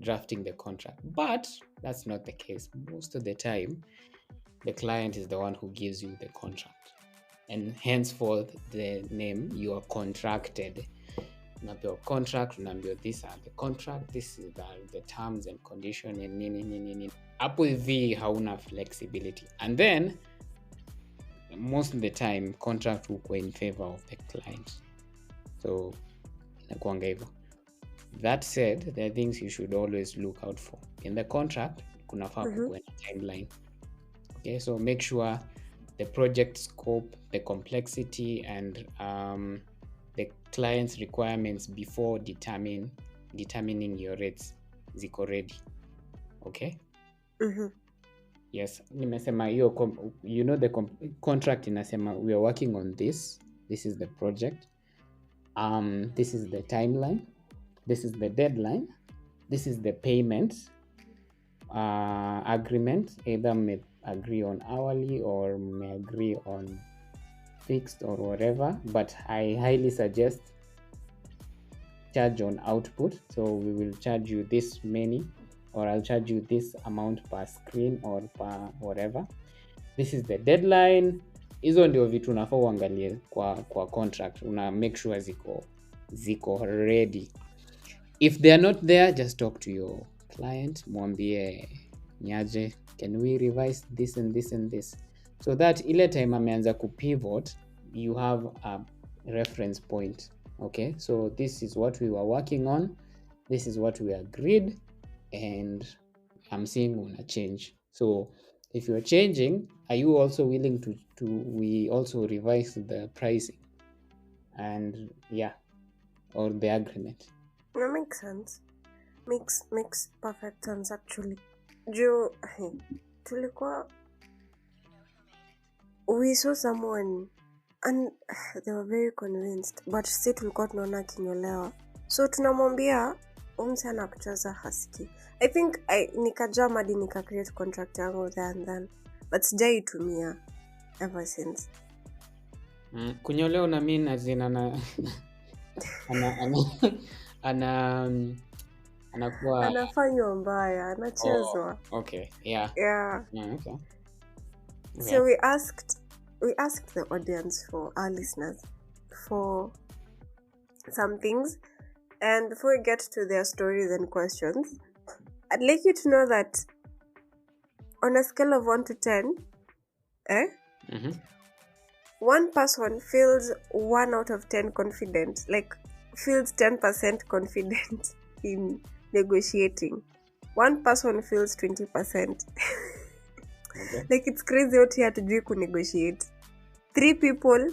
drafting the contract, but that's not the case. Most of the time the client is the one who gives you the contract, and henceforth the name you are contracted. Unapewa contract, unaambiwa these are the contract, this is the terms and condition and nini. Hapo hivi hauna flexibility, and then most of the time contract huko in favor of the client, so inakuanga hivyo. That said, there are things you should always look out for in the contract. Kunafaa kuwe na timeline. Okay, so make sure the project scope, the complexity, and the client's requirements before determining your rates ziko ready. Okay. Yes, nimesema hiyo the contract inasema we are working on this is the project, this is the timeline, this is the deadline, this is the payment agreement. Either may agree on hourly or may agree on fixed or whatever, but I highly suggest charge on output. So we will charge you this many, or I'll charge you this amount per screen or per whatever. This is the deadline. Hizo ndio vitu unafaa uangalie kwa contract. Una make sure ziko ready. If they are not there, just talk to your client, mwambie niaje, can we revise this and this and this, so that ile time ameanza kupivot you have a reference point. Okay, so this is what we were working on, this is what we agreed, and I'm seeing una change. So if you're changing, are you also willing to we also revise the pricing and or the agreement? That makes sense. Makes perfect sense actually. Juu tulikuwa, we saw someone and they were very convinced, but si tulikuwa tunaona kinyolewa, so tunamwambia umse anakucheza haski. I think nikajaa madi nika create contract yangu there and then, but sijaitumia ever since. Kunyolewa na mimi nazina anakuwa anafanywa mbaya, anachezwa. Okay, yeah. Okay. So we asked the audience, for our listeners, for some things, and before we get to their stories and questions, I'd like you to know that on a scale of 1 to 10, eh? Mm-hmm. One person feels 1 out of 10 confident, like feels 10% confident in negotiating. One person feels 20%. Okay. Like it's crazy out here to do negotiate. 3 people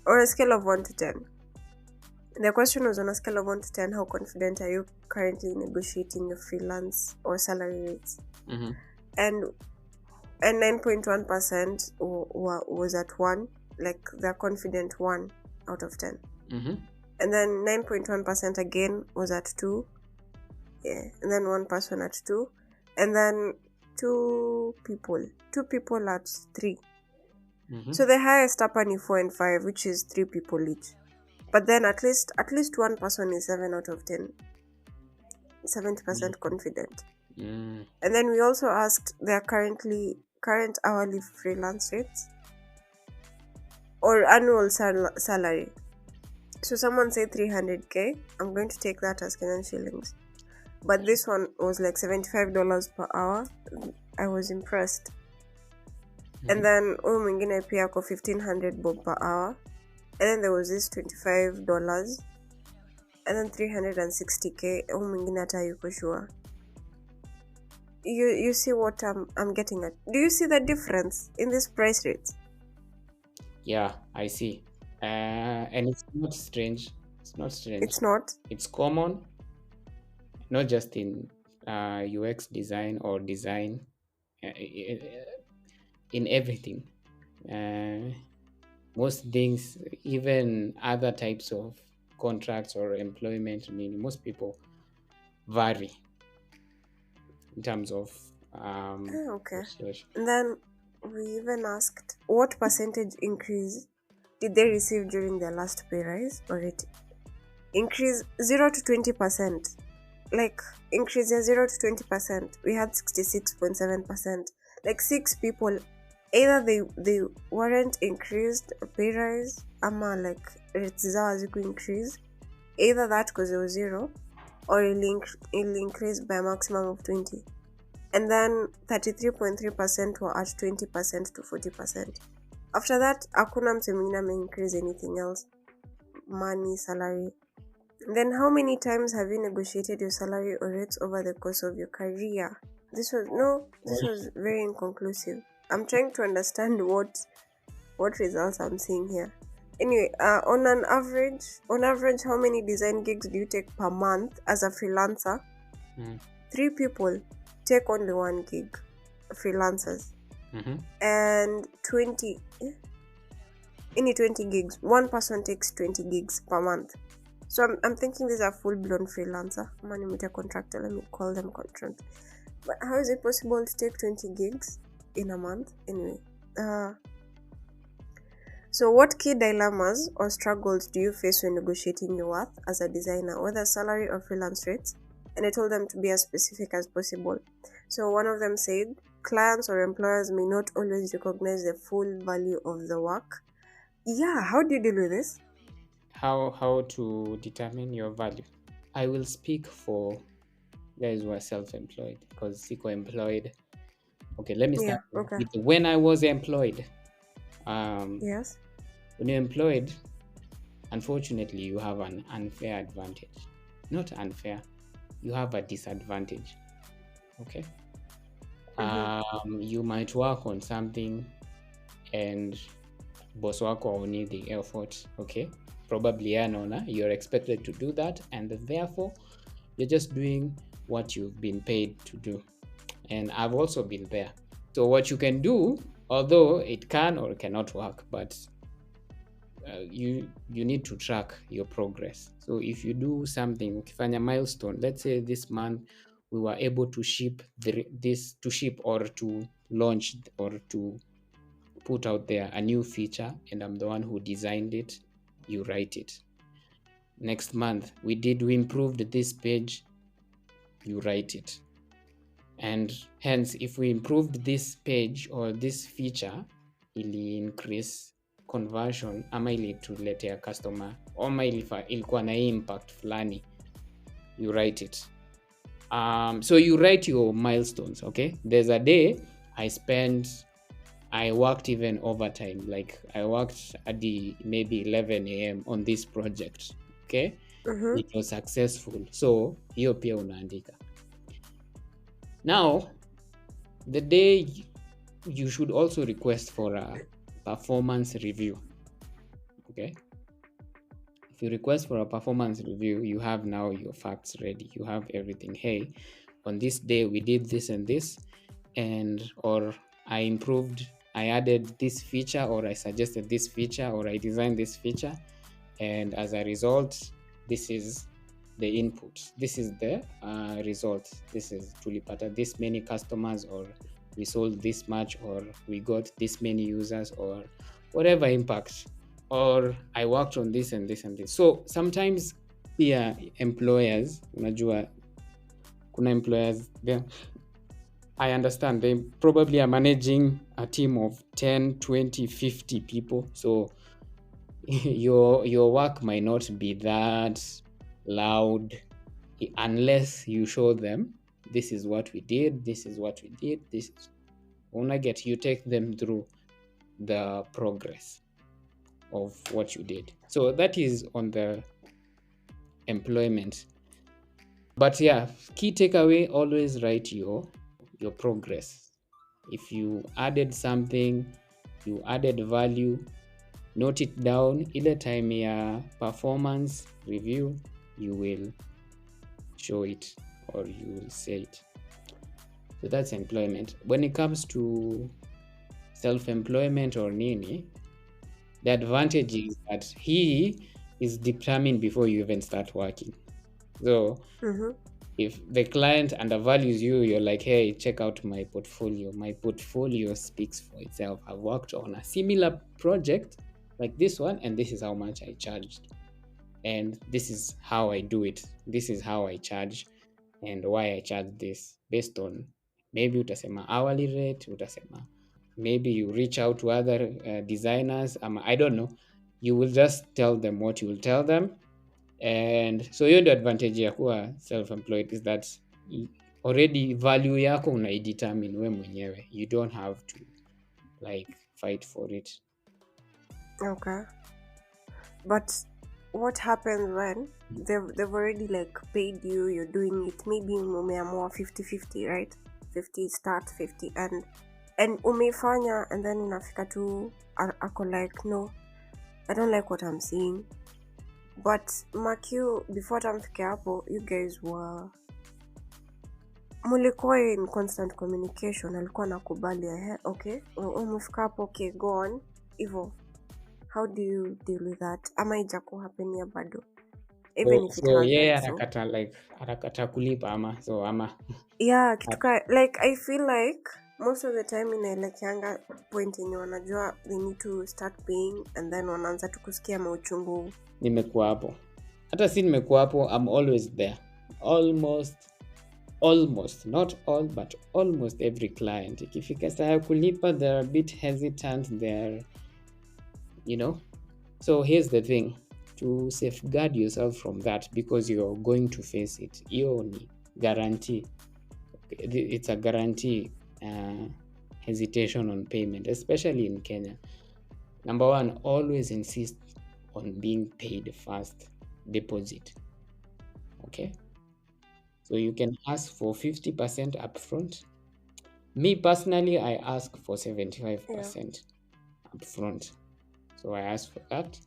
on a scale of 1 to 10. The question was on a scale of 1 to 10, how confident are you currently negotiating your freelance or salary rates? Mm-hmm. And 9.1% was at 1, like they're confident 1 out of 10. Mm-hmm. And then 9.1% again was at 2. Yeah. And then 1 person at 2. And then 2 people at 3. Mm-hmm. So the highest upper ni 4 and 5, which is 3 people each. But then at least 1 person is 7 out of 10. 70% confident. Mm. And then we also asked their current hourly freelance rates or annual salary. So someone said 300k. I'm going to take that as Kenyan shillings. But this one was like $75 per hour. I was impressed. And then mwingine pia kwa 1500 bob per hour. And then there was this $25. And then 360k. Mwingine hata yuko sure. You see what I'm getting at. Do you see the difference in these price rates? Yeah, I see. And it's not strange. It's not strange. It's not. It's common, not just in UX design or design, in everything. Most things, even other types of contracts or employment, I mean, most people vary in terms of Okay. situation. And then we even asked what percentage increase did they receive during their last pay rise or it increase 0 to 20%. Like increase 0 to 20%. We had 66.7%. Like 6 people, either they weren't increased a pay rise ama like rates zao haziku increase. Either that because it was 0 or it'll increase by a maximum of 20. And then 33.3% were at 20% to 40%. After that, hakuna mse mwingine ame increase anything else. Money, salary. Then how many times have you negotiated your salary or rates over the course of your career? This was very inconclusive. I'm trying to understand what results I'm seeing here. Anyway, on average, how many design gigs do you take per month as a freelancer? 3 people take only 1 gig, freelancers. And 20 gigs. 1 person takes 20 gigs per month. So I'm thinking these are full-blown freelancer. Manimita contractor, let me call them contract. But how is it possible to take 20 gigs in a month? Anyway. So what key dilemmas or struggles do you face when negotiating your worth as a designer, whether salary or freelance rates? And I told them to be as specific as possible. So one of them said, clients or employers may not always recognize the full value of the work. Yeah, how do you deal with this? How to determine your value? I will speak for guys who are self-employed because siko employed. Okay, let me start with when I was employed. Yes. When you're employed, unfortunately, you have an unfair advantage. Not unfair, you have a disadvantage. Okay. You might work on something and boss wako haoni the effort. Okay. Probably you're expected to do that, and therefore you're just doing what you've been paid to do. And I've also been there. So what you can do, although it can or cannot work, but you need to track your progress. So if you do something, ukifanya milestone, let's say this month we were able to ship or to launch or to put out there a new feature, and I'm the one who designed it, you write it. Next month we improved this page, you write it. And hence, if we improved this page or this feature, ili increase conversion ama ilituletea customer ama ilikuwa na impact fulani, you write it. So you write your milestones. Okay, there's a day I worked even overtime, like I worked at the maybe 11 a.m. on this project. Okay, Mm-hmm. it was successful, so hiyo pia unaandika. Now the day you should also request for a performance review. Okay, if you request for a performance review, you have now your facts ready, you have everything. Hey, on this day we did this and this, and or I added this feature, or I suggested this feature, or I designed this feature, and as a result, this is the input, this is the result, this is tulipata this many customers, or we sold this much, or we got this many users, or whatever impact, or I worked on this and this and this. So sometimes pia employers, unajua kuna employers there, I understand they probably are managing a team of 10, 20, 50 people. So your work might not be that loud unless you show them this is what we did, this is what we did, this is you take them through the progress of what you did. So that is on the employment. But yeah, key takeaway, always write your progress. If you added something, you added value, note it down. Ile time ya performance review, you will show it or you will say it. So that's employment. When it comes to self-employment or nini, the advantage is that he is determined before you even start working. So Mm-hmm. if the client undervalues you, you're like, hey, check out my portfolio. My portfolio speaks for itself. I've worked on a similar project like this one, and this is how much I charged. And this is how I do it. This is how I charge, and why I charge this, based on maybe utasema hourly rate, utasema maybe you reach out to other designers. I don't know. You will just tell them what you will tell them. And so hiyo ndio advantage ya kuwa self-employed, is that already value yako unaidetermine we mwenyewe, you don't have to like fight for it. Okay. But what happens when they've already like paid you, you're doing it, maybe umeamua 50-50, right? 50 start, 50 and umefanya, and then inafika tu ako like, no, I don't like what I'm seeing. But Makyu, before tamfike hapo, you guys were mulikuwa in constant communication, alikuwa nakubali okay, umefika hapo, okay, go on hivyo. How do you deal with that? Ama ijaku hapenia bado, even if it has yeah, arakata kulipa ama yeah, kituka like I feel like most of the time inaelekeanga point yenye wanajua they need to start paying, and then wanaanza tu kusikia mauchungu. Nimekuwa hapo, hata si nimekuwa hapo, I'm always there. Almost, not all, but almost every client, ikifika saa ya kulipa, they're a bit hesitant, they're so here's the thing, to safeguard yourself from that, because you're going to face it. Hiyo ni guarantee. It's a guarantee hesitation on payment, especially in Kenya. Number one, always insist on being paid first deposit. Okay, so you can ask for 50% upfront. Me personally, I ask for 75% upfront. So I ask for that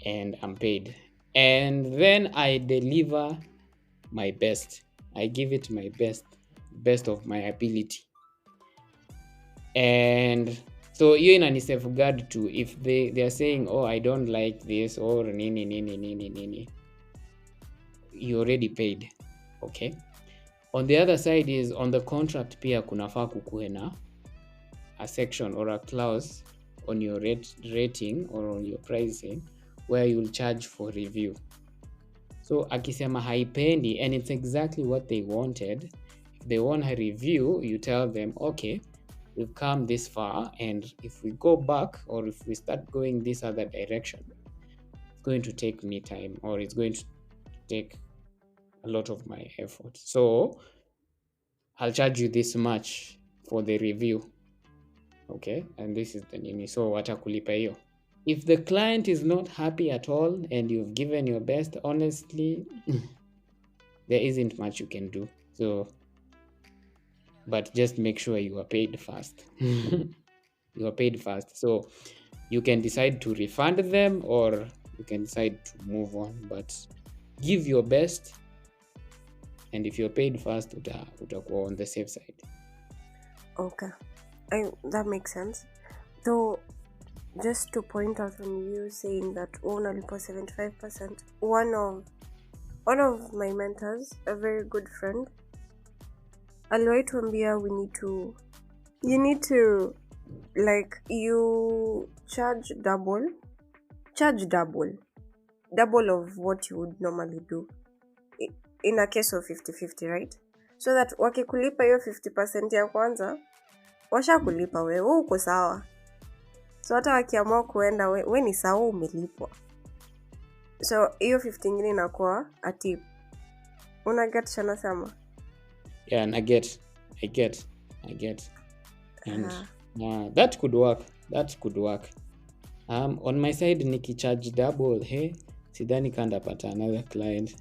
and I'm paid, and then I deliver my best. I give it my best of my ability. And so hiyo inani safeguard to, if they are saying, oh, I don't like this, or nini, you already paid. Okay, on the other side is on the contract pia kunafaa kukuwe na a section or a clause on your rating or on your pricing where you'll charge for review. So akisema haipendi and it's exactly what they wanted, if they want a review, you tell them, okay, we've come this far, and if we go back or if we start going this other direction, it's going to take me time, or it's going to take a lot of my effort. So I'll charge you this much for the review. Okay, and this is the nini. So watakulipa hiyo. If the client is not happy at all and you've given your best, honestly, there isn't much you can do. So, but just make sure you are paid fast. You are paid fast. So you can decide to refund them or you can decide to move on, but give your best. And if you're paid fast, utakuwa on the safe side. Okay, that makes sense. Though, just to point out on you saying that unalipa 75%, one of my mentors, a very good friend, aliwahi tuambia you need to like you charge double of what you would normally do in a case of 50-50, right? So that wakikulipa hiyo 50% ya kwanza washakulipa wewe uko sawa, so hata wakiamua kuenda we ni sawa, umelipwa. So hiyo 50 ingine inakuwa a tip. Una get shana sama? Yeah, and I get and that could work. On my side nikicharge double, hey, sidhani kanda pata another client.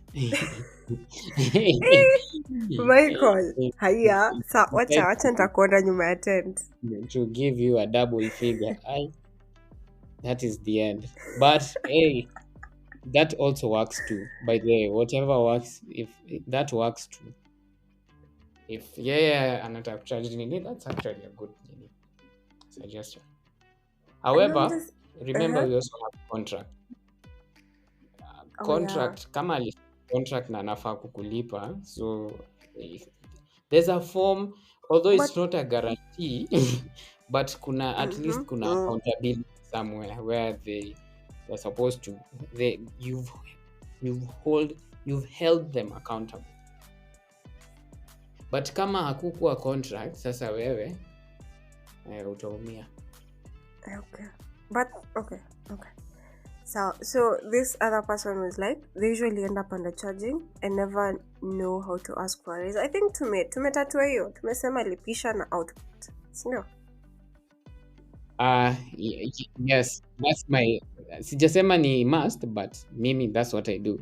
Michael, haya, wacha nitakuona nyuma ya tent. To give you a double figure, that is the end. But hey, that also works too. By the way, whatever works, if that works too. If anataka kucharge nini, that's actually a good suggestion. However, remember we also have contract. Kama contract na nafaa kukulipa, so there's a form, although it's not a guarantee, but kuna at least kuna accountability somewhere where they're supposed to, you've held them accountable. But kama hakukuwa contract, sasa wewe utaumia. Okay. But okay. So this other person was like, they usually end up undercharging and never know how to ask for a raise. I think tumetatua hiyo, tumesema lipisha na output, sio? Yes, that's my, sijasema ni must, but mimi that's what I do.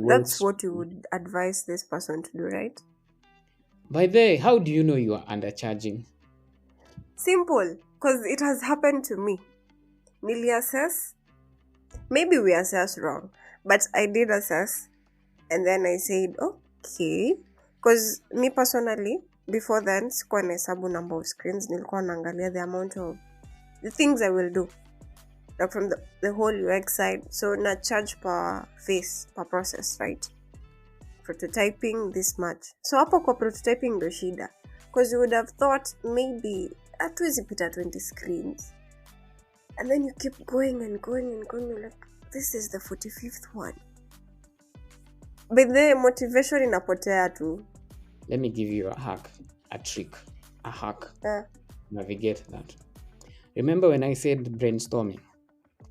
That's what you would advise this person to do, right? By the way, how do you know you are undercharging? Simple, because it has happened to me. Nili assess, maybe we assess wrong, but I did assess, and then I said, okay, because me personally, before then, sikuwa nahesabu number of screens, nilikuwa naangalia the amount of the things I will do, like from the whole UX side. So na charge per phase, per process, right? Prototyping this much. So hapo kwa prototyping ndo shida, because you would have thought maybe hatuwezi pita 20 screens, and then you keep going and going and going. You're like, this is the 45th one, but the motivation inapotea tu. Let me give you a hack. Navigate that. Remember when I said brainstorming?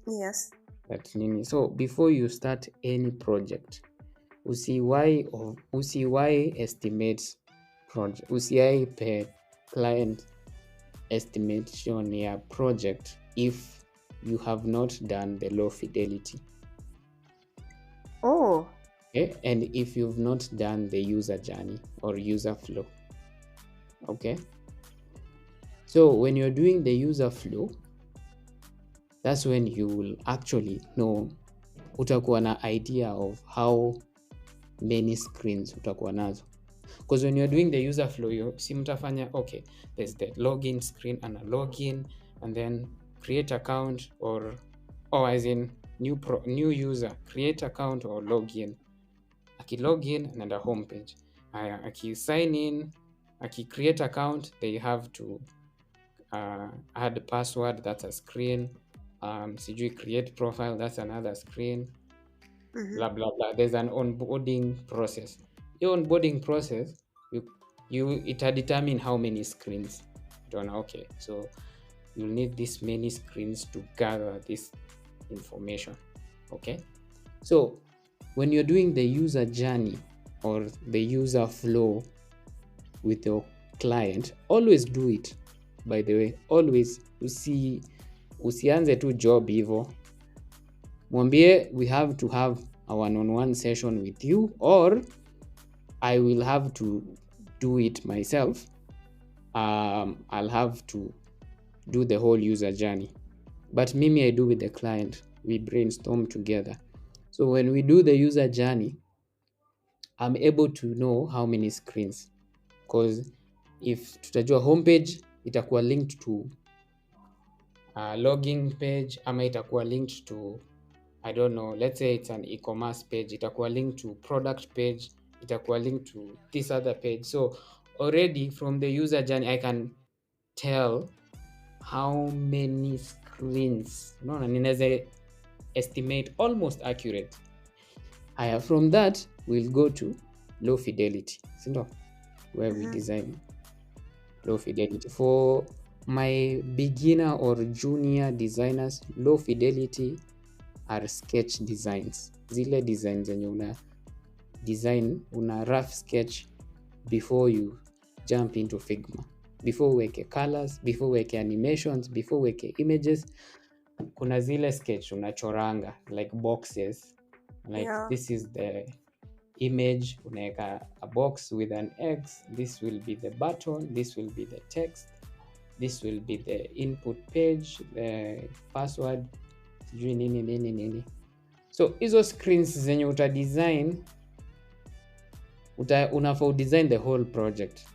Yes. So before you start any project, usiwahi estimate project, usiwahi pe client estimation ya project if you have not done the low fidelity. Oh. Okay? And if you've not done the user journey or user flow. Okay? So when you're doing the user flow, that's when you will actually know, utakuwa na idea of how many screens utakuwa nazo. Because when you're doing the user flow, si mtafanya, okay, there's the login screen and a login, and then create account or as in new user, create account or login. Aki login and a homepage. Aki sign in, aki create account, they have to add password, that's a screen. Sijui create profile, that's another screen. Blah blah blah. There's an onboarding process. Your onboarding process, it determine how many screens. Okay, so you'll need this many screens to gather this information. Okay, so when you're doing the user journey or the user flow with your client, always do it. By the way, always usianze tu job hivyo. Mwambie we have to have a one-on-one session with you, or I will have to do it myself. I'll have to do the whole user journey, but mimi I do with the client. We brainstorm together. So when we do the user journey, I'm able to know how many screens, because if tutajua homepage itakuwa linked to login page, ama itakuwa linked to, I don't know, let's say it's an e-commerce page, itakuwa linked to product page, itakuwa linked to this other page. So already from the user journey I can tell how many screens, ninaweza estimate almost accurate. Haya, from that we'll go to low fidelity, sindo, where we design low fidelity. For my beginner or junior designers, low fidelity are sketch designs. Zile designs zenye una design, una rough sketch before you jump into Figma, before weke colors, before weke animations, before weke images. Kuna zile sketch unachoranga like boxes, like this is the image, unaweka a box with an X, this will be the button, this will be the text, this will be the input page, the password, sijui nini. So hizo screens zenye uta design, unafaa design the whole project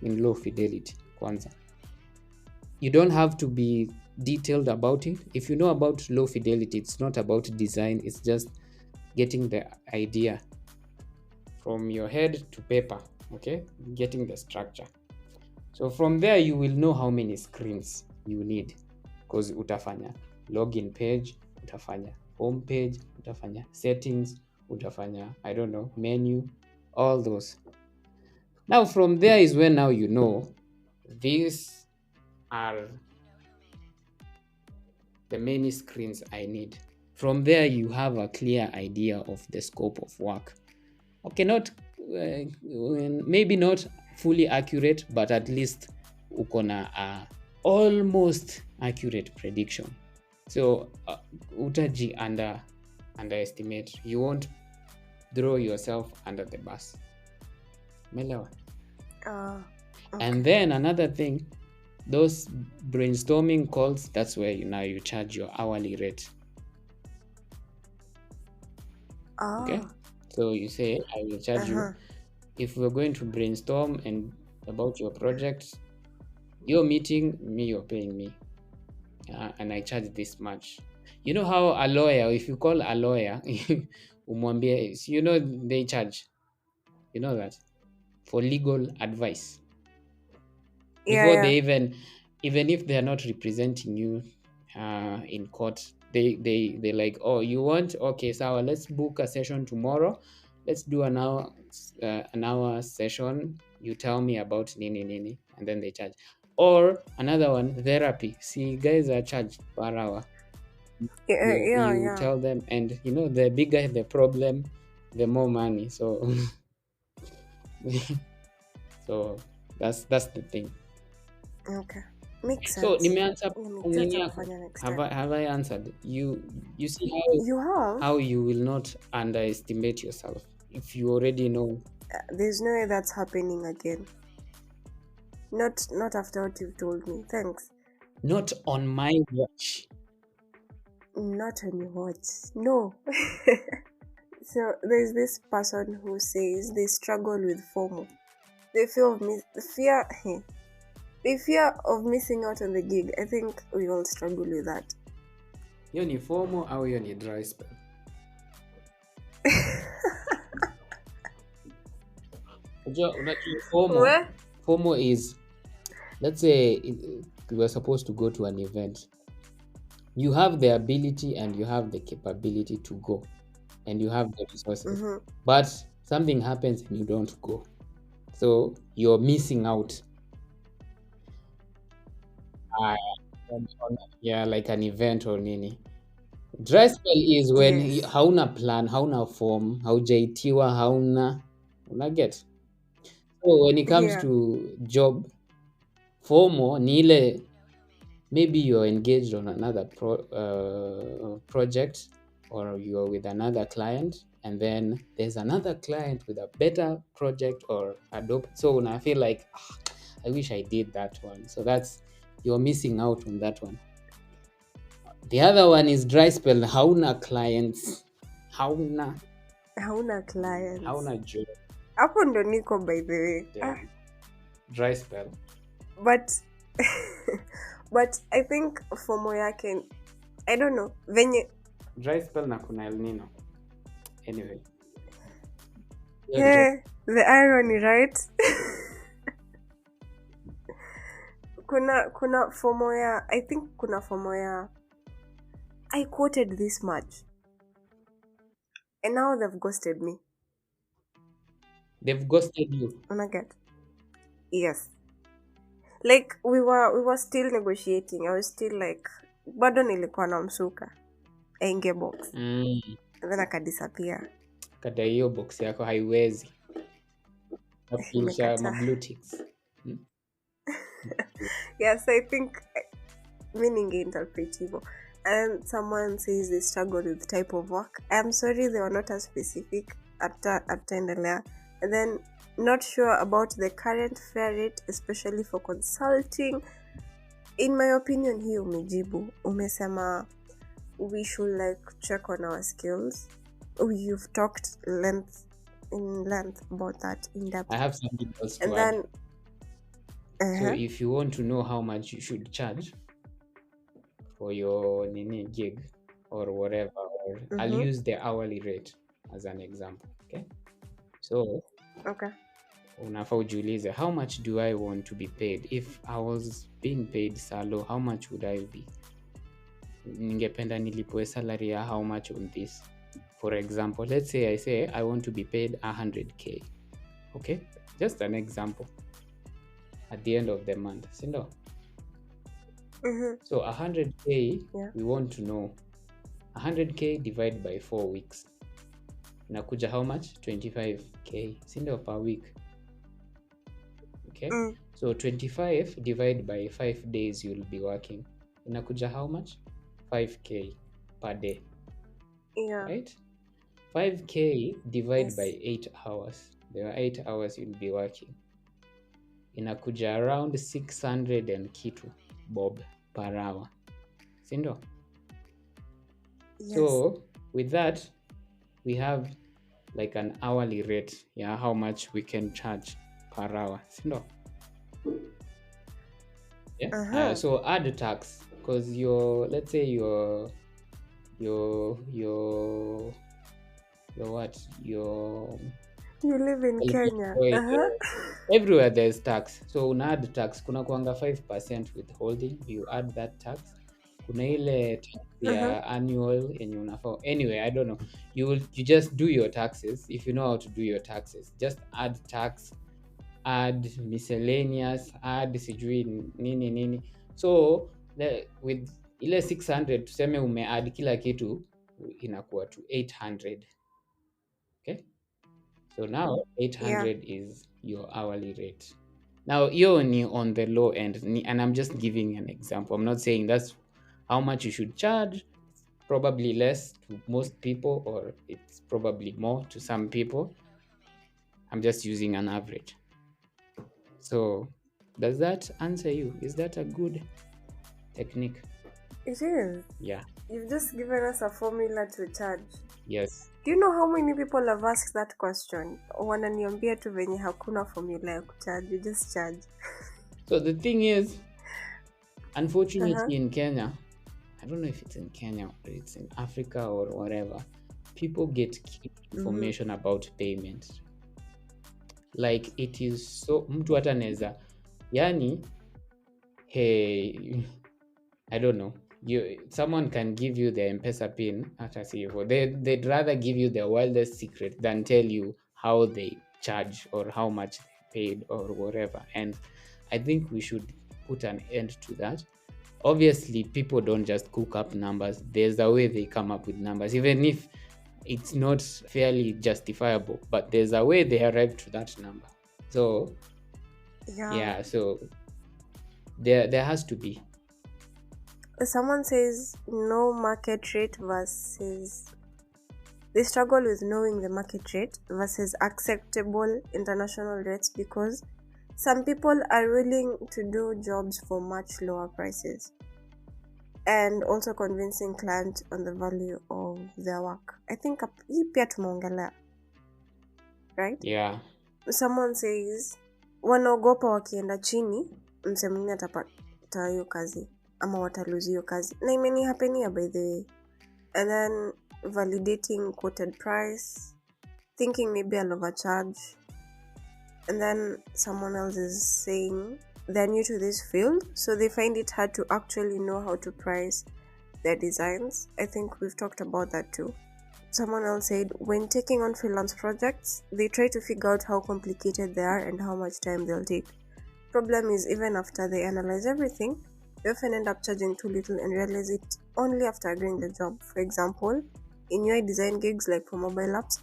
in low fidelity kwanza. You don't have to be detailed about it. If you know about low fidelity, it's not about design, it's just getting the idea from your head to paper, okay? Getting the structure. So from there you will know how many screens you need, because utafanya login page, utafanya home page, utafanya settings, utafanya, I don't know, menu, all those. Now from there is when now you know these are the many screens I need. From there you have a clear idea of the scope of work. Okay, not maybe not fully accurate, but at least uko na almost accurate prediction. So utaji underestimate. You won't throw yourself under the bus. Melewa. Okay. And then another thing, those brainstorming calls, that's where you charge your hourly rate. Okay, so you say I will charge you if we're going to brainstorm and about your project, your meeting, me, you're paying me, and I charge this much. You know how a lawyer, if you call a lawyer umwambie, you know they charge, you know that, for legal advice before they even if they are not representing you in court, they like, oh, you want, okay, so let's book a session tomorrow, let's do an hour session, you tell me about nini, and then they charge. Or another one, therapy. See, guys are charged per hour. You tell them, and you know, the bigger the problem, the more money. So so that's the thing. Okay, makes sense. So nimeanza have I answered you? You see how you will not underestimate yourself if you already know. There's no way that's happening again. Not after what you've told me. Thanks. Not on my watch. Not on your watch. No. So there's this person who says they struggle with FOMO. They fear of missing out on the gig. I think we all struggle with that. Hiyo ni FOMO au hiyo ni Dryspell? FOMO is, let's say we were supposed to go to an event. You have the ability and you have the capability to go, and you have the resources, but something happens and you don't go, so you're missing out. Yeah, like an event or nini. Dryspell is when Yes. hauna plan, hauna form, haujaitiwa, hauna una get. So when it comes Yeah. to job, FOMO ni ile maybe you're engaged on another project, or you're with another client, and then there's another client with a better project or adopt. So when I feel like, I wish I did that one. So that's, you're missing out on that one. The other one is dry spell, hauna clients, hauna Hauna clients. hauna job. Hapo ndo niko by the way. Yeah. Dry spell. But but I think FOMO yake, I don't know, venye Dry spell na kuna El Nino. Anyway. yeah, the irony, right? kuna FOMO ya, I think kuna FOMO ya, I quoted this much and now they've ghosted me. They've ghosted you. Unaget? Yes. Like we were still negotiating. I was still like, bado nilikuwa na msuka ainge box, and then akadisappear. Kata hiyo box yako haiwezi. Nafilisha Imekata. mablue ticks. Yes, I think mi ningeinterpret hivyo. And someone says they struggle with type of work. I'm sorry they were not as specific ataendelea. And then not sure about the current fair rate, especially for consulting. In my opinion, hii umejibu. Umesema we should like check on our skills. You've talked in length about that in depth. I have something else to And add. then So if you want to know how much you should charge for your gig or whatever, or I'll use the hourly rate as an example. Okay. So okay. unafaa ujiulize, how much do I want to be paid? If I was being paid salo, how much would I be? Ningependa nilipwe salary ya how much on this? For example, let's say I say I want to be paid 100k. Okay, just an example. At the end of the month, sindo? So 100k, Yeah. we want to know 100k divided by 4 weeks. Inakuja how much? 25k, sindo, per week. Okay, so 25 divided by 5 days you'll be working. Inakuja how much? 5k per day. Yeah. Right? 5k divided Yes. by 8 hours. There are 8 hours you'll be working. Inakuja around 600 and kitu bob per hour. Sindo? Yes. So with that, we have like an hourly rate, yeah, how much we can charge per hour. Sindo? Yeah. So add tax, because let's say your what? You live in Kenya. Everywhere there's tax. So una add tax. Kuna kuanga 5% withholding. You add that tax. Kuna ile tax ya annual yenye unafaa. Anyway, I don't know. You just do your taxes. If you know how to do your taxes, just add tax, add miscellaneous, add sijui nini. So with ile 600 tuseme umeadd kila kitu, inakuwa to 800. Okay? So now 800 is your hourly rate. Now you're on the low end, and I'm just giving an example. I'm not saying that's how much you should charge. Probably less to most people, or it's probably more to some people. I'm just using an average. So does that answer you? Is that a good technique? It is. Yeah. You've just given us a formula to charge. Yes. Do you know how many people have asked that question? Wananiambia tu venye hakuna formula ya kucharge, you just charge. So the thing is, unfortunately in Kenya, I don't know if it's in Kenya or it's in Africa or whatever, people get information about payment. Like it is so, mtu hata neza, yani, hey, I don't know, someone can give you the M-Pesa pin, they'd rather give you the wildest secret than tell you how they charge or how much they paid or whatever. And I think we should put an end to that. obviously people don't just cook up numbers. There's a way they come up with numbers, even if it's not fairly justifiable, but there's a way they arrive to that number. So Yeah. yeah, so there has to be. Someone says no market rate versus they struggle with knowing the market rate versus acceptable international rates because some people are willing to do jobs for much lower prices, and also convincing clients on the value of their work. I think hii pia tumeongelea, right? Yeah, Someone says wanaogopa wakienda chini msee mwingine atapata hiyo kazi ama wataluzi hiyo kazi, na imeni hapenia by the way. And then validating quoted price, thinking maybe I'll overcharge. And then someone else is saying they're new to this field, so they find it hard to actually know how to price their designs. I think we've talked about that too. Someone else said when taking on freelance projects, they try to figure out how complicated they are and how much time they'll take. Problem is, even after they analyze everything, they often end up charging too little and realize it only after agreeing the job. For example, in UI design gigs like for mobile apps,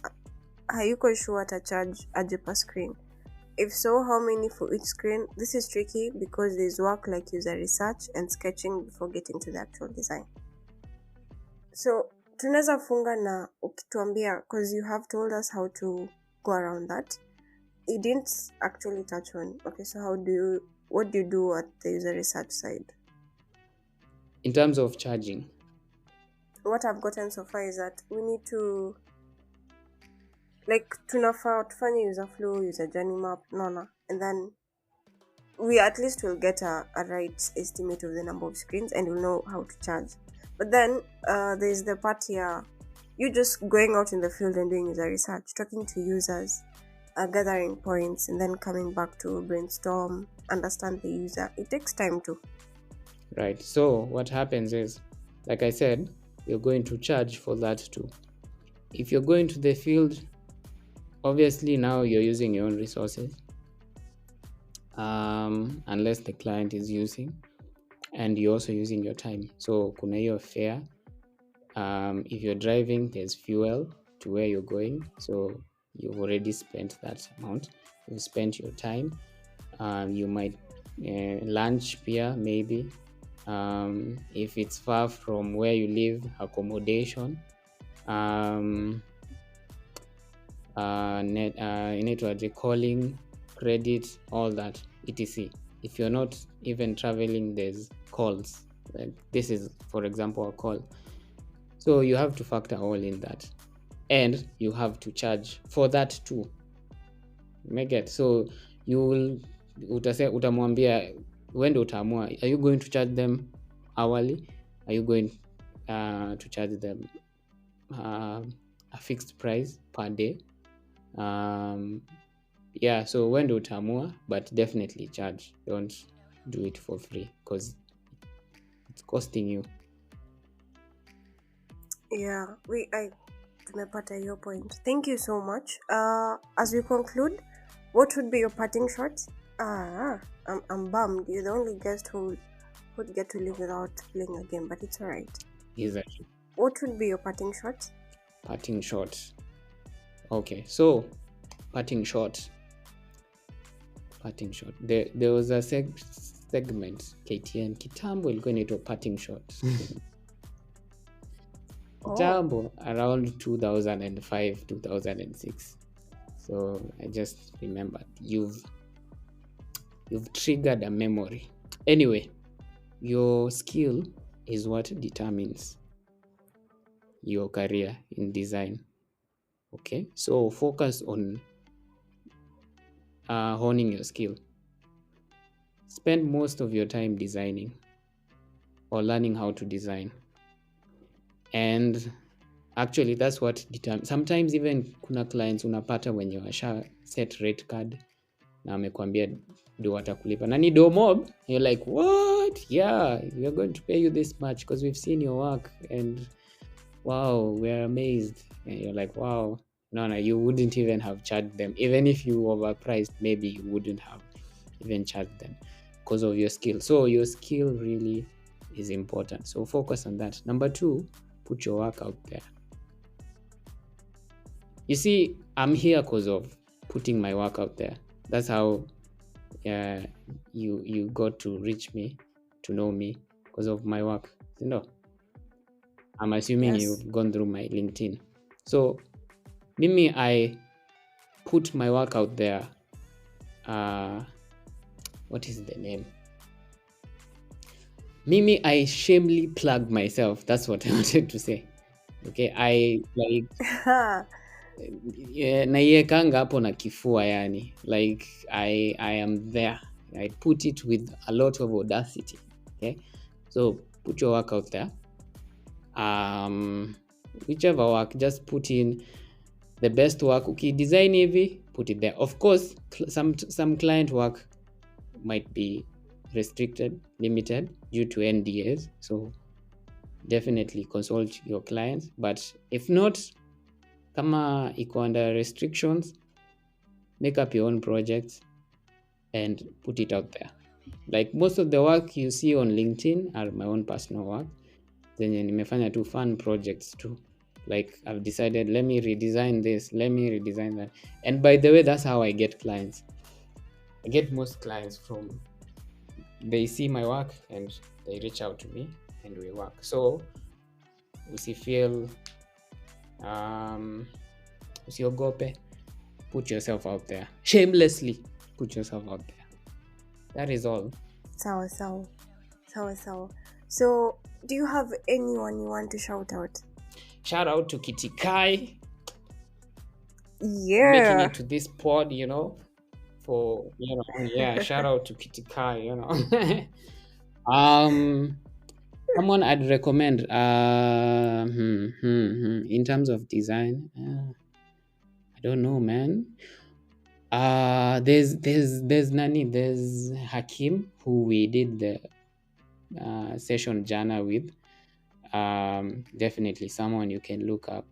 hayuko sure to charge aje per screen. If so, how many for each screen? This is tricky because there's work like user research and sketching before getting to the actual design. So tunaweza funga na ukituambia, because you have told us how to go around that. You didn't actually touch on, okay, so what do you do at the user research side? in terms of charging, What I've gotten so far is that we need to, like, tunafaa tufanye user flow, user journey map, nona, and then we at least will get a right estimate of the number of screens and we'll know how to charge. But then there's the part here, you just going out in the field and doing user research, talking to users, gathering points, and then coming back to brainstorm, understand the user. It takes time too. right? So what happens is, like I said, you're going to charge for that too. If you're going to the field, obviously now you're using your own resources, unless the client is using, and you're also using your time. So kuna hiyo fare. If you're driving, there's fuel to where you're going, so you've already spent that amount. You've spent your time. You might lunch pia maybe. If it's far from where you live, accommodation, calling, credit, all that, etc. If you're not even traveling, there's calls. Like this is, for example, a call. So you have to factor all in that, and you have to charge for that too. Make so you will utamwambia wende utaamua, are you going to charge them hourly? Are you going to charge them a fixed price per day? Yeah, so wende utaamua, but definitely charge. Don't do it for free because it's costing you. Yeah, I tumepata your point. Thank you so much. As we conclude, what would be your parting shots? I'm bummed. You're the only guest who would get to live without playing a game, but it's alright. Exactly. What would be your parting shot? Parting shot. Okay, so parting shot. There was a segment KTN kitambo ilikuwa inaitwa parting shot. Kitambo around 2005 2006. So I just remembered. You've triggered a memory. Anyway, your skill is what determines your career in design. Okay, so focus on honing your skill. Spend most of your time designing or learning how to design. And actually that's what determines. Sometimes even kuna clients unapata when you washa set rate card na amekwambia do watakulipa na ni do mob, you're like, what? Yeah, we're going to pay you this much because we've seen your work and wow, we're amazed. And you're like, wow, no, you wouldn't even have charged them. Even if you overpriced, maybe you wouldn't have even charged them because of your skill. So your skill really is important. So focus on that. Number 2, put your work out there. You see, I'm here because of putting my work out there. That's how you got to reach me, to know me, because of my work. You know, I'm assuming Yes. you've gone through my LinkedIn. So Mimi, I put my work out there. What is the name? Mimi, I shamelessly plugged myself. That's what I wanted to say. Okay, I like naiekanga hapo na kifua yani. Like I am there. I put it with a lot of audacity. Okay, so put your work out there. Whichever work, just put in the best work. Okay, design hivi, put it there. Of course, some client work might be restricted, limited due to NDAs. So definitely consult your clients. But if not, kama iko under restrictions, make up your own projects and put it out there. Like most of the work you see on LinkedIn are my own personal work. Zenye nimefanya tu fun projects too. Like I've decided, let me redesign this, let me redesign that. And by the way, that's how I get clients. I get most clients from, they see my work and they reach out to me and we work. So usifeel usiogope, put yourself out there. Shamelessly put yourself out there. That is all. Sawa. So, do you have anyone you want to shout out? Shout out to Kitticai, Yeah. making it to this pod, for shout out to Kitticai, someone I'd recommend in terms of design, I don't know, man. There's Hakim, who we did the session jana with. Definitely someone you can look up,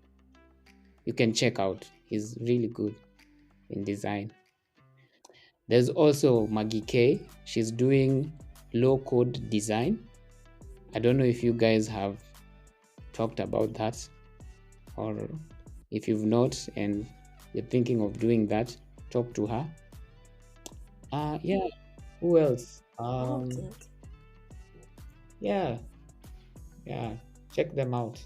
you can check out. He's really good in design. There's also Maggie K. She's doing low code design. I don't know if you guys have talked about that, or if you've not and you're thinking of doing that, talk to her. Who else? Okay. Yeah, check them out.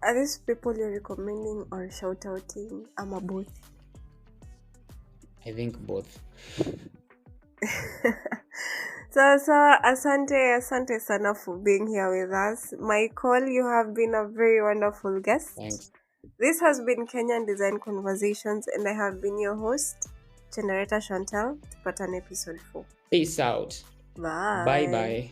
Are these people you're recommending or shout outing? I'm a both. I think both. So asante sana for being here with us. Michael, you have been a very wonderful guest. Thanks. This has been Kenyan Design Conversations, and I have been your host, Generator Chantel. Tupatane episode 4. Peace out. Bye. Bye.